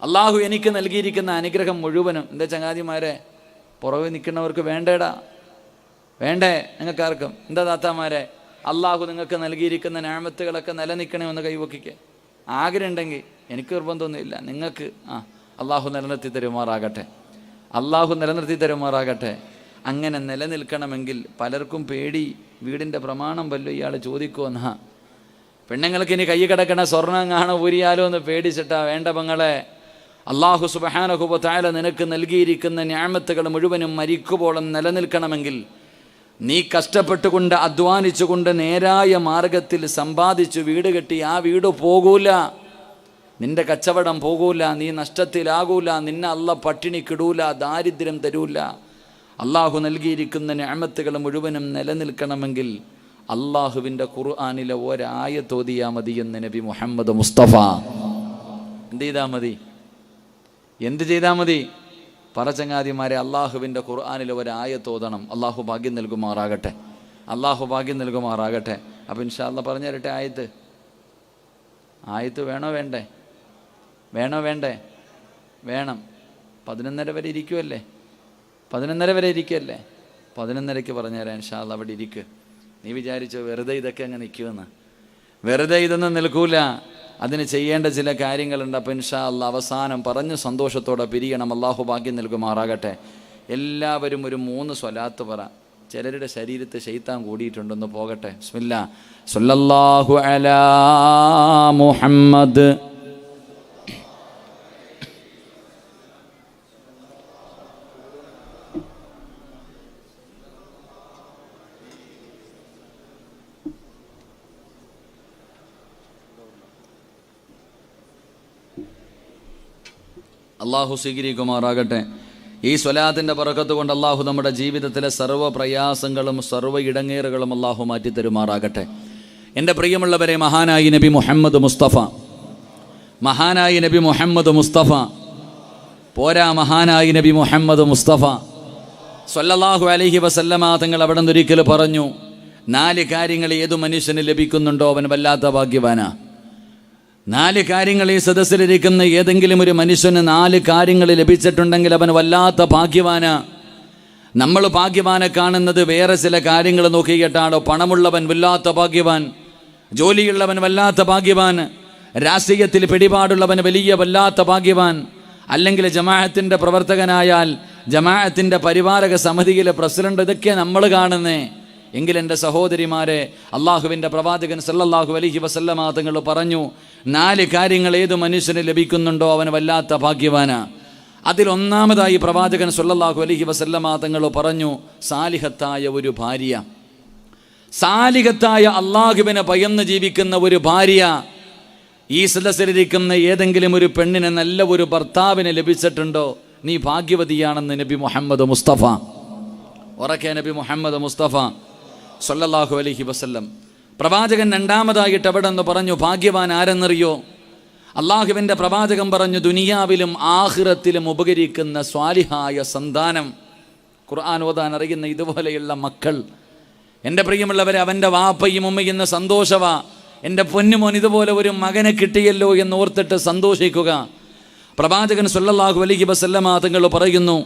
അല്ലാഹു എനിക്ക് നൽകിയിരിക്കുന്ന അനുഗ്രഹം മുഴുവനും, എന്താ ചങ്ങാതിമാരെ, പുറകെ നിൽക്കുന്നവർക്ക് വേണ്ടേടാ, വേണ്ടേ? നിങ്ങൾക്കാർക്കും എന്താ താത്താമാരെ, അല്ലാഹു നിങ്ങൾക്ക് നൽകിയിരിക്കുന്ന നിഅമത്തുകളൊക്കെ നിലനിൽക്കണമെന്ന് കൈവക്കിക്കേ. ആഗ്രഹം ഉണ്ടെങ്കിൽ, എനിക്ക് നിർബന്ധമൊന്നുമില്ല, നിങ്ങൾക്ക് അല്ലാഹു നിലനിർത്തി തരുമാറാകട്ടെ. അല്ലാഹു നിലനിർത്തി തരുമാറാകട്ടെ. അങ്ങനെ നിലനിൽക്കണമെങ്കിൽ പലർക്കും പേടി, വീടിൻ്റെ പ്രമാണം വല്ലതും ഇയാൾ ചോദിക്കുമെന്നാ. പെണ്ണുങ്ങൾക്ക് ഇനി കൈ കിടക്കണ സ്വർണ്ണം കാണാൻ ഊരിയാലോ എന്ന് പേടിച്ചിട്ടാ. വേണ്ട പെങ്ങളെ, അല്ലാഹു സുബ്ഹാനഹു വ തആല നിനക്ക് നൽകിയിരിക്കുന്ന നിഅമത്തുകൾ മുഴുവനും മരിക്കുവോളം നിലനിൽക്കണമെങ്കിൽ നീ കഷ്ടപ്പെട്ടുകൊണ്ട് അധ്വാനിച്ചുകൊണ്ട് നേരായ മാർഗത്തിൽ സമ്പാദിച്ചു വീട് കെട്ടി ആ വീട് പോകൂല, നിന്റെ കച്ചവടം പോകൂല, നീ നഷ്ടത്തിലാകൂല, നിന്നെ അല്ലാഹ് പട്ടിണിക്കിടൂല, ദാരിദ്ര്യം തരൂല. അല്ലാഹു നൽകിയിരിക്കുന്ന നിഅമത്തുകൾ മുഴുവനും നിലനിൽക്കണമെങ്കിൽ അല്ലാഹുവിൻ്റെ ഖുർആനിലെ ഒരായത്ത് ഓതിയാൽ മതി എന്ന് നബി മുഹമ്മദ് മുസ്തഫ. എന്ത് ചെയ്താൽ മതി? എന്ത് ചെയ്താൽ മതി? പറച്ചങ്ങാതിമാരെ, അല്ലാഹുവിൻ്റെ ഖുർആനിലെ ഒരായത്ത് ഓതണം. അല്ലാഹു ഭാഗ്യം നൽകുമാറാകട്ടെ. അല്ലാഹു ഭാഗ്യം നൽകുമാറാകട്ടെ. അപ്പോൾ ഇൻഷാ അല്ലാഹ് പറഞ്ഞു തരട്ടെ. ആയത്ത് വേണോ വേണ്ടേ? വേണോ വേണ്ടേ? വേണം. 11:30 വരെ ഇരിക്കുമല്ലേ? 11:30 വരെ ഇരിക്കുമല്ലേ? 11:30 പറഞ്ഞുതരാം ഇൻഷാ അല്ലാഹ്. അവിടെ ഇരിക്കുക. നീ വിചാരിച്ചോ വെറുതെ ഇതൊക്കെ അങ്ങ് നിൽക്കുമെന്ന്? വെറുതെ ഇതൊന്നും നിൽക്കൂല. അതിന് ചെയ്യേണ്ട ചില കാര്യങ്ങളുണ്ട്. അപ്പോൾ ഇൻഷാ അല്ലാഹ് അവസാനം പറഞ്ഞ് സന്തോഷത്തോടെ പിരിയണം. അല്ലാഹു ഭാഗ്യം നൽകുമാറാകട്ടെ. എല്ലാവരും ഒരു 3 സ്വലാത്ത് പറ. ചിലരുടെ ശരീരത്ത് ശൈത്താൻ കൂടിയിട്ടുണ്ടെന്ന് പോകട്ടെ. ബിസ്മില്ലാ. സല്ലല്ലാഹു അലാ മുഹമ്മദ് അല്ലാഹു സ്വീകരിക്കുമാറാകട്ടെ. ഈ സ്വലാത്തിൻ്റെ ബറക്കത്ത് കൊണ്ട് അല്ലാഹു നമ്മുടെ ജീവിതത്തിലെ സർവ്വ പ്രയാസങ്ങളും സർവ്വ ഇടങ്ങേറുകളും അല്ലാഹു മാറ്റിത്തരുമാറാകട്ടെ. എൻ്റെ പ്രിയമുള്ളവരെ, മഹാനായി നബി മുഹമ്മദ് മുസ്തഫ, മഹാനായി നബി മുഹമ്മദ് മുസ്തഫ പോരാ, മഹാനായി നബി മുഹമ്മദ് മുസ്തഫ സ്വല്ലല്ലാഹു അലൈഹി വസല്ലമ തങ്ങൾ അവിടെ നിന്നൊരിക്കൽ പറഞ്ഞു, 4 കാര്യങ്ങൾ ഏതു മനുഷ്യന് ലഭിക്കുന്നുണ്ടോ അവൻ വല്ലാത്ത ഭാഗ്യവാനാ. 4 കാര്യങ്ങൾ ഈ സദസ്സിലിരിക്കുന്ന ഏതെങ്കിലും ഒരു മനുഷ്യന് 4 കാര്യങ്ങൾ ലഭിച്ചിട്ടുണ്ടെങ്കിൽ അവൻ വല്ലാത്ത ഭാഗ്യവാനാ. നമ്മൾ ഭാഗ്യവാനെ കാണുന്നത് വേറെ ചില കാര്യങ്ങൾ നോക്കിയിട്ടാണോ? പണമുള്ളവൻ വല്ലാത്ത ഭാഗ്യവാൻ, ജോലിയുള്ളവൻ വല്ലാത്ത ഭാഗ്യവാൻ, രാഷ്ട്രീയത്തിൽ പിടിപാടുള്ളവൻ വലിയ വല്ലാത്ത ഭാഗ്യവാൻ, അല്ലെങ്കിൽ ജമാഅത്തിൻ്റെ പ്രവർത്തകനായാൽ ജമാഅത്തിൻ്റെ പരിപാലക സമിതിയിലെ പ്രസിഡന്റ്, ഇതൊക്കെ നമ്മൾ കാണുന്നേ. എങ്കിൽ എൻ്റെ സഹോദരിമാരെ, അള്ളാഹുവിൻ്റെ പ്രവാചകൻ സല്ലല്ലാഹു അലൈഹി വസല്ലമ തങ്ങൾ പറഞ്ഞു, 4 കാര്യങ്ങൾ ഏത് മനുഷ്യന് ലഭിക്കുന്നുണ്ടോ അവൻ വല്ലാത്ത ഭാഗ്യവാനാ. അതിലൊന്നാമതായി പ്രവാചകൻ സല്ലല്ലാഹു അലൈഹി വസല്ലമ തങ്ങൾ പറഞ്ഞു, സാലിഹത്തായ ഒരു ഭാര്യ. സാലിഹത്തായ അള്ളാഹുവിനെ ഭയന്ന് ജീവിക്കുന്ന ഒരു ഭാര്യ. ഈ സദസ്സിലിരിക്കുന്ന ഏതെങ്കിലും ഒരു പെണ്ണിന് നല്ല ഒരു ഭർത്താവിനെ ലഭിച്ചിട്ടുണ്ടോ? നീ ഭാഗ്യവതിയാണെന്ന് നബി മുഹമ്മദ് മുസ്തഫ, ഉറക്കെ നബി മുഹമ്മദ് മുസ്തഫ സല്ലല്ലാഹു അലൈഹി വസല്ലം. പ്രവാചകൻ രണ്ടാമതായിട്ട് എവിടെ നിന്ന് പറഞ്ഞു ഭാഗ്യവാൻ ആരെന്നറിയോ? അള്ളാഹുവിൻ്റെ പ്രവാചകൻ പറഞ്ഞു, ദുനിയാവിലും ആഖിറത്തിലും ഉപകരിക്കുന്ന സ്വാലിഹായ സന്താനം. ഖുർആൻ ഓതാൻ അറിയുന്ന ഇതുപോലെയുള്ള മക്കൾ. എൻ്റെ പ്രിയമുള്ളവരെ, അവൻ്റെ വാപ്പയും ഉമ്മയും ഇന്ന് സന്തോഷവാ. എൻ്റെ പൊന്നുമോൻ ഇതുപോലെ ഒരു മകനെ കിട്ടിയല്ലോ എന്ന് ഓർത്തിട്ട് സന്തോഷിക്കുക. പ്രവാചകൻ സല്ലല്ലാഹു അലൈഹി വസല്ലമ തങ്ങൾ പറയുന്നു,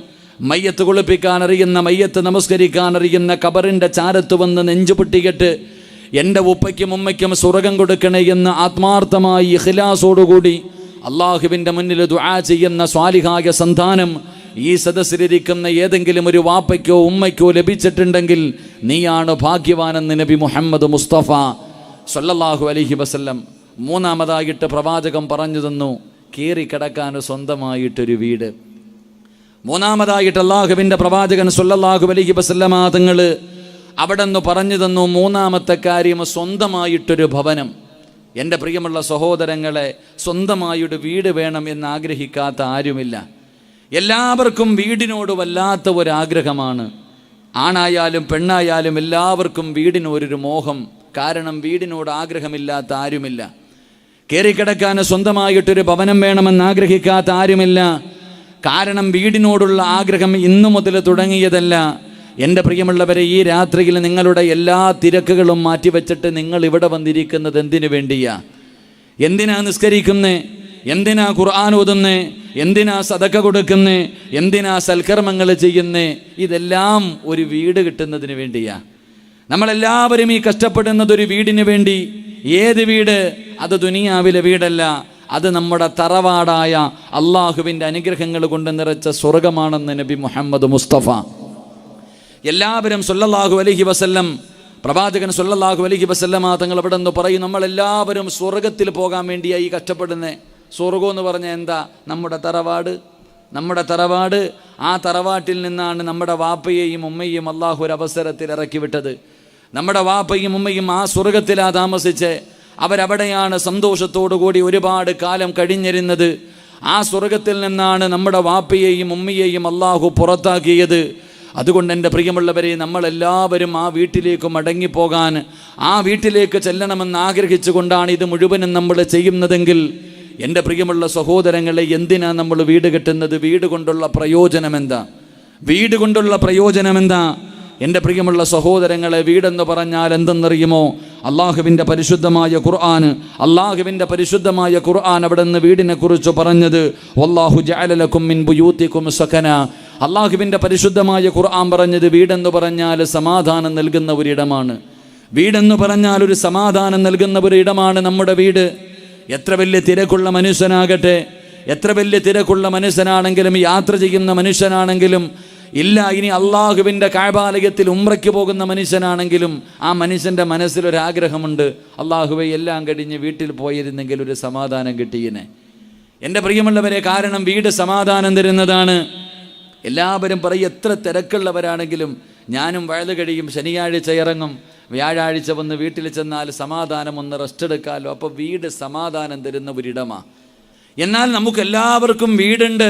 മയ്യത്ത് കുളിപ്പിക്കാൻ അറിയുന്ന, മയ്യത്ത് നമസ്കരിക്കാൻ അറിയുന്ന, ഖബറിൻ്റെ ചാരത്ത് വന്ന് നെഞ്ചുപൊട്ടിയിട്ട് എൻ്റെ ഉപ്പയ്ക്കും ഉമ്മയ്ക്കും സ്വർഗം കൊടുക്കണേ എന്ന് ആത്മാർത്ഥമായി ഇഖ്ലാസോടുകൂടി അള്ളാഹുവിൻ്റെ മുന്നിൽ ദുആ ചെയ്യുന്ന സ്വാലിഹായ സന്താനം ഈ സദസ്സിലിരിക്കുന്ന ഏതെങ്കിലും ഒരു വാപ്പയ്ക്കോ ഉമ്മയ്ക്കോ ലഭിച്ചിട്ടുണ്ടെങ്കിൽ നീയാണ് ഭാഗ്യവാനെന്ന് നബി മുഹമ്മദ് മുസ്തഫ സല്ലല്ലാഹു അലൈഹി വസല്ലം. മൂന്നാമതായിട്ട് പ്രവാചകൻ പറഞ്ഞു തന്നു, കയറിക്കിടക്കാൻ സ്വന്തമായിട്ടൊരു വീട്. മൂന്നാമതായിട്ട് അള്ളാഹുവിൻ്റെ പ്രവാചകൻ സല്ലല്ലാഹു അലൈഹി വസല്ലമ തങ്ങൾ അവിടെ നിന്ന് പറഞ്ഞു തന്നു, മൂന്നാമത്തെ കാര്യം സ്വന്തമായിട്ടൊരു ഭവനം. എൻ്റെ പ്രിയമുള്ള സഹോദരങ്ങളെ, സ്വന്തമായൊരു വീട് വേണം എന്ന് ആഗ്രഹിക്കാത്ത ആരുമില്ല. എല്ലാവർക്കും വീടിനോട് വല്ലാത്ത ഒരാഗ്രഹമാണ്. ആണായാലും പെണ്ണായാലും എല്ലാവർക്കും വീടിനോരൊരു മോഹം. കാരണം വീടിനോട് ആഗ്രഹമില്ലാത്ത ആരുമില്ല. കയറിക്കിടക്കാൻ സ്വന്തമായിട്ടൊരു ഭവനം വേണമെന്ന് ആഗ്രഹിക്കാത്ത ആരുമില്ല. കാരണം വീടിനോടുള്ള ആഗ്രഹം ഇന്നു മുതൽ തുടങ്ങിയതല്ല. എൻ്റെ പ്രിയമുള്ളവരെ, ഈ രാത്രിയിൽ നിങ്ങളുടെ എല്ലാ തിരക്കുകളും മാറ്റിവെച്ചിട്ട് നിങ്ങൾ ഇവിടെ വന്നിരിക്കുന്നത് എന്തിനു വേണ്ടിയാ? എന്തിനാ നിസ്കരിക്കുന്നേ? എന്തിനാ ഖുർആൻ ഓതുന്നേ? എന്തിനാ സദക്ക കൊടുക്കുന്നേ? എന്തിനാ സൽക്കർമ്മങ്ങൾ ചെയ്യുന്നേ? ഇതെല്ലാം ഒരു വീട് കിട്ടുന്നതിന് വേണ്ടിയാ. നമ്മളെല്ലാവരും ഈ കഷ്ടപ്പെടുന്നത് ഒരു വീടിന് വേണ്ടി. ഏത് വീട്? അത് ദുനിയാവിലെ വീടല്ല, അത് നമ്മുടെ തറവാടായ അള്ളാഹുവിൻ്റെ അനുഗ്രഹങ്ങൾ കൊണ്ട് നിറച്ച സ്വർഗമാണെന്ന് നബി മുഹമ്മദ് മുസ്തഫ. എല്ലാവരും സല്ലല്ലാഹു അലൈഹി വസല്ലം, പ്രവാചകൻ സല്ലല്ലാഹു അലൈഹി വസല്ലമ തങ്ങൾ അവിടെ നിന്ന് പറയും, നമ്മളെല്ലാവരും സ്വർഗത്തിൽ പോകാൻ വേണ്ടിയായി കഷ്ടപ്പെടുന്നത്. സ്വർഗം എന്ന് പറഞ്ഞാൽ എന്താ? നമ്മുടെ തറവാട്. നമ്മുടെ തറവാട്. ആ തറവാട്ടിൽ നിന്നാണ് നമ്മുടെ വാപ്പയെയും ഉമ്മയെയും അള്ളാഹു ഒരു അവസരത്തിൽ ഇറക്കി വിട്ടത്. നമ്മുടെ വാപ്പയും ഉമ്മയും ആ സ്വർഗത്തിലാ താമസിച്ച് അവരവിടെയാണ് സന്തോഷത്തോടുകൂടി ഒരുപാട് കാലം കഴിഞ്ഞിരുന്നത്. ആ സ്വർഗത്തിൽ നിന്നാണ് നമ്മുടെ വാപ്പയെയും ഉമ്മയെയും അള്ളാഹു പുറത്താക്കിയത്. അതുകൊണ്ട് എൻ്റെ പ്രിയമുള്ളവരെ, നമ്മളെല്ലാവരും ആ വീട്ടിലേക്ക് മടങ്ങിപ്പോകാൻ, ആ വീട്ടിലേക്ക് ചെല്ലണമെന്ന് ആഗ്രഹിച്ചു കൊണ്ടാണ് ഇത് മുഴുവനും നമ്മൾ ചെയ്യുന്നതെങ്കിൽ എൻ്റെ പ്രിയമുള്ള സഹോദരങ്ങളെ, എന്തിനാ നമ്മൾ വീട് കെട്ടുന്നത്? വീട് കൊണ്ടുള്ള പ്രയോജനം എന്താ? വീട് കൊണ്ടുള്ള പ്രയോജനം എന്താ? എൻ്റെ പ്രിയമുള്ള സഹോദരങ്ങളെ, വീടെന്ന് പറഞ്ഞാൽ എന്തെന്നറിയുമോ? അള്ളാഹുവിൻ്റെ പരിശുദ്ധമായ ഖുർആൻ അവിടെ നിന്ന് വീടിനെ കുറിച്ച് പറഞ്ഞത്, വല്ലാഹു ജഅല ലക്കും മിൻ ബുയൂതികും സകന. അള്ളാഹുവിൻ്റെ പരിശുദ്ധമായ ഖുർആൻ പറഞ്ഞത് വീടെന്ന് പറഞ്ഞാൽ സമാധാനം നൽകുന്ന ഒരിടമാണ്. വീടെന്ന് പറഞ്ഞാൽ ഒരു സമാധാനം നൽകുന്ന ഒരിടമാണ് നമ്മുടെ വീട്. എത്ര വലിയ തിരക്കുള്ള മനുഷ്യനാകട്ടെ, എത്ര വലിയ തിരക്കുള്ള മനുഷ്യനാണെങ്കിലും, യാത്ര ചെയ്യുന്ന മനുഷ്യനാണെങ്കിലും, ഇല്ല ഇനി അള്ളാഹുവിൻ്റെ കഅബാലയത്തിൽ ഉംറയ്ക്ക് പോകുന്ന മനുഷ്യനാണെങ്കിലും, ആ മനുഷ്യൻ്റെ മനസ്സിലൊരാഗ്രഹമുണ്ട്, അള്ളാഹുവെ എല്ലാം കഴിഞ്ഞ് വീട്ടിൽ പോയിരുന്നെങ്കിൽ ഒരു സമാധാനം കിട്ടിയനെ. എൻ്റെ പ്രിയമുള്ളവരെ, കാരണം വീട് സമാധാനം തരുന്നതാണ്. എല്ലാവരും പറയും, എത്ര തിരക്കുള്ളവരാണെങ്കിലും ഞാനും വയല് കഴിയും, ശനിയാഴ്ച ഇറങ്ങും, വ്യാഴാഴ്ച വന്ന് വീട്ടിൽ ചെന്നാൽ സമാധാനം ഒന്ന് റെസ്റ്റ് എടുക്കാമല്ലോ. അപ്പോൾ വീട് സമാധാനം തരുന്ന ഒരിടമാണ്. എന്നാൽ നമുക്കെല്ലാവർക്കും വീടുണ്ട്.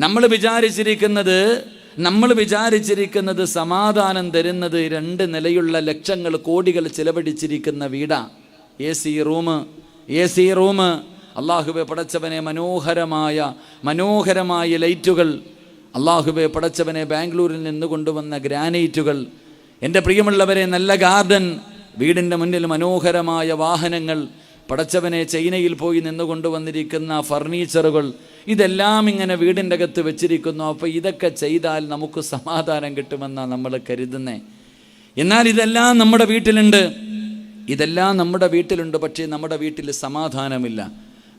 നമ്മൾ വിചാരിച്ചിരിക്കുന്നത് സമാധാനം തരുന്നത് 2 നിലയുള്ള ലക്ഷങ്ങൾ കോടികൾ ചിലവഴിച്ചിരിക്കുന്ന വീടാ. A C room. അള്ളാഹുവെ പടച്ചവനെ, മനോഹരമായ ലൈറ്റുകൾ. അള്ളാഹുവെ പടച്ചവനെ, ബാംഗ്ലൂരിൽ നിന്ന് കൊണ്ടുവന്ന ഗ്രാനൈറ്റുകൾ. എൻ്റെ പ്രിയമുള്ളവരെ, നല്ല ഗാർഡൻ, വീടിൻ്റെ മുന്നിൽ മനോഹരമായ വാഹനങ്ങൾ, പടച്ചവനെ ചൈനയിൽ പോയി നിന്നുകൊണ്ടുവന്നിരിക്കുന്ന ഫർണിച്ചറുകൾ ഇതെല്ലാം ഇങ്ങനെ വീടിൻ്റെ അകത്ത് വെച്ചിരിക്കുന്നു. അപ്പോൾ ഇതൊക്കെ ചെയ്താൽ നമുക്ക് സമാധാനം കിട്ടുമെന്നാണ് നമ്മൾ കരുതുന്നത്. എന്നാൽ ഇതെല്ലാം നമ്മുടെ വീട്ടിലുണ്ട്, ഇതെല്ലാം നമ്മുടെ വീട്ടിലുണ്ട്. പക്ഷേ നമ്മുടെ വീട്ടിൽ സമാധാനമില്ല,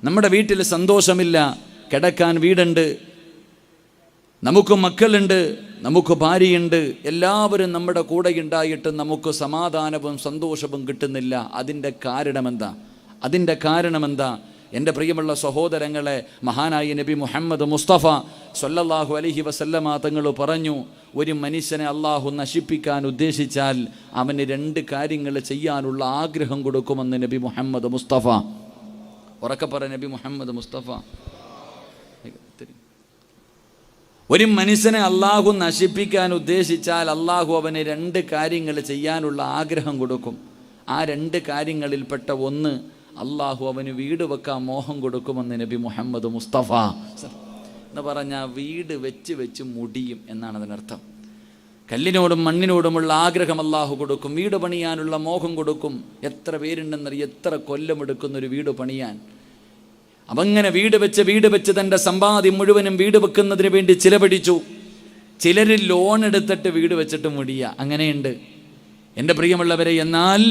നമ്മുടെ വീട്ടിൽ സന്തോഷമില്ല. കിടക്കാൻ വീടുണ്ട്, നമുക്ക് മക്കളുണ്ട്, നമുക്ക് ഭാര്യയുണ്ട്, എല്ലാവരും നമ്മുടെ കൂടെ ഉണ്ടായിട്ടും നമുക്ക് സമാധാനവും സന്തോഷവും കിട്ടുന്നില്ല. അതിൻ്റെ കാരണമെന്താ? എൻ്റെ പ്രിയമുള്ള സഹോദരങ്ങളെ, മഹാനായ നബി മുഹമ്മദ് മുസ്തഫ സ്വല്ലല്ലാഹു അലൈഹി വസല്ലമ തങ്ങൾ പറഞ്ഞു, ഒരു മനുഷ്യനെ അള്ളാഹു നശിപ്പിക്കാൻ ഉദ്ദേശിച്ചാൽ അവന് 2 കാര്യങ്ങൾ ചെയ്യാനുള്ള ആഗ്രഹം കൊടുക്കുമെന്ന് നബി മുഹമ്മദ് മുസ്തഫ. ഉറക്കെ പറ, നബി മുഹമ്മദ് മുസ്തഫ. ഒരു മനുഷ്യനെ അള്ളാഹു നശിപ്പിക്കാൻ ഉദ്ദേശിച്ചാൽ അള്ളാഹു അവന് 2 കാര്യങ്ങൾ ചെയ്യാനുള്ള ആഗ്രഹം കൊടുക്കും. ആ 2 കാര്യങ്ങളിൽപ്പെട്ട ഒന്ന്, അള്ളാഹു അവന് വീട് വെക്കാൻ മോഹം കൊടുക്കുമെന്ന് നബി മുഹമ്മദ് മുസ്തഫ എന്ന് പറഞ്ഞാൽ വീട് വെച്ച് മുടിയും എന്നാണ് അതിനർത്ഥം. കല്ലിനോടും മണ്ണിനോടുമുള്ള ആഗ്രഹം അള്ളാഹു കൊടുക്കും, വീട് പണിയാനുള്ള മോഹം കൊടുക്കും. എത്ര പേരുണ്ടെന്നറിയ, എത്ര കൊല്ലമെടുക്കുന്നൊരു വീട് പണിയാൻ. അവങ്ങനെ വീട് വെച്ച് തൻ്റെ സമ്പാദ്യം മുഴുവനും വീട് വെക്കുന്നതിന് വേണ്ടി ചിലവഴിച്ചു. ചിലർ ലോൺ എടുത്തിട്ട് വീട് വെച്ചിട്ട് മുടിയ, അങ്ങനെയുണ്ട് എൻ്റെ പ്രിയമുള്ളവരെ. എന്നാൽ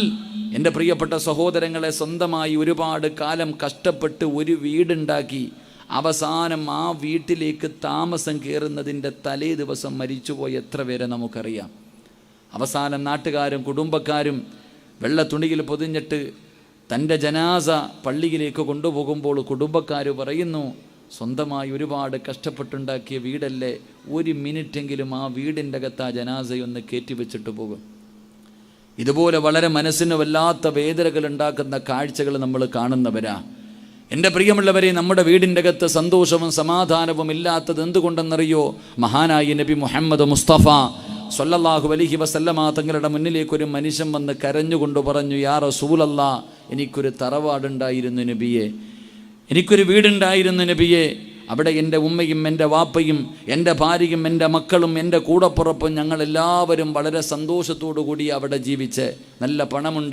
എൻ്റെ പ്രിയപ്പെട്ട സഹോദരങ്ങളെ, സ്വന്തമായി ഒരുപാട് കാലം കഷ്ടപ്പെട്ട് ഒരു വീടുണ്ടാക്കി അവസാനം ആ വീട്ടിലേക്ക് താമസം കയറുന്നതിൻ്റെ തലേ ദിവസം മരിച്ചുപോയ എത്ര പേരെ നമുക്കറിയാം. അവസാനം നാട്ടുകാരും കുടുംബക്കാരും വെള്ള തുണിയിൽ പൊതിഞ്ഞിട്ട് തൻ്റെ ജനാസ പള്ളിയിലേക്ക് കൊണ്ടുപോകുമ്പോൾ കുടുംബക്കാർ പറയുന്നു, സ്വന്തമായി ഒരുപാട് കഷ്ടപ്പെട്ടുണ്ടാക്കിയ വീടല്ലേ, 1 മിനിറ്റെങ്കിലും ആ വീടിൻ്റെ അകത്ത് ആ ജനാസയൊന്ന് കയറ്റി വെച്ചിട്ട് പോകും. ഇതുപോലെ വളരെ മനസ്സിന് വല്ലാത്ത വേദനകൾ ഉണ്ടാക്കുന്ന കാഴ്ചകൾ നമ്മൾ കാണുന്നവരാ. എൻ്റെ പ്രിയമുള്ളവരെ, നമ്മുടെ വീടിൻ്റെ അകത്ത് സന്തോഷവും സമാധാനവും ഇല്ലാത്തത് എന്തുകൊണ്ടെന്നറിയോ? മഹാനായ നബി മുഹമ്മദ് മുസ്തഫ സ്വല്ലല്ലാഹു അലൈഹി വസല്ലമ തങ്ങളുടെ മുന്നിലേക്ക് ഒരു മനുഷ്യൻ വന്ന് കരഞ്ഞുകൊണ്ട് പറഞ്ഞു, യാ റസൂലല്ലാ, എനിക്കൊരു തറവാടുണ്ടായിരുന്നു നബിയെ, എനിക്കൊരു വീടുണ്ടായിരുന്നു നബിയെ. അവിടെ എൻ്റെ ഉമ്മയും എൻ്റെ വാപ്പയും എൻ്റെ ഭാര്യയും എൻ്റെ മക്കളും എൻ്റെ കൂടപ്പുറപ്പും ഞങ്ങളെല്ലാവരും വളരെ സന്തോഷത്തോടു കൂടി അവിടെ ജീവിച്ച്, നല്ല പണമുണ്ട്,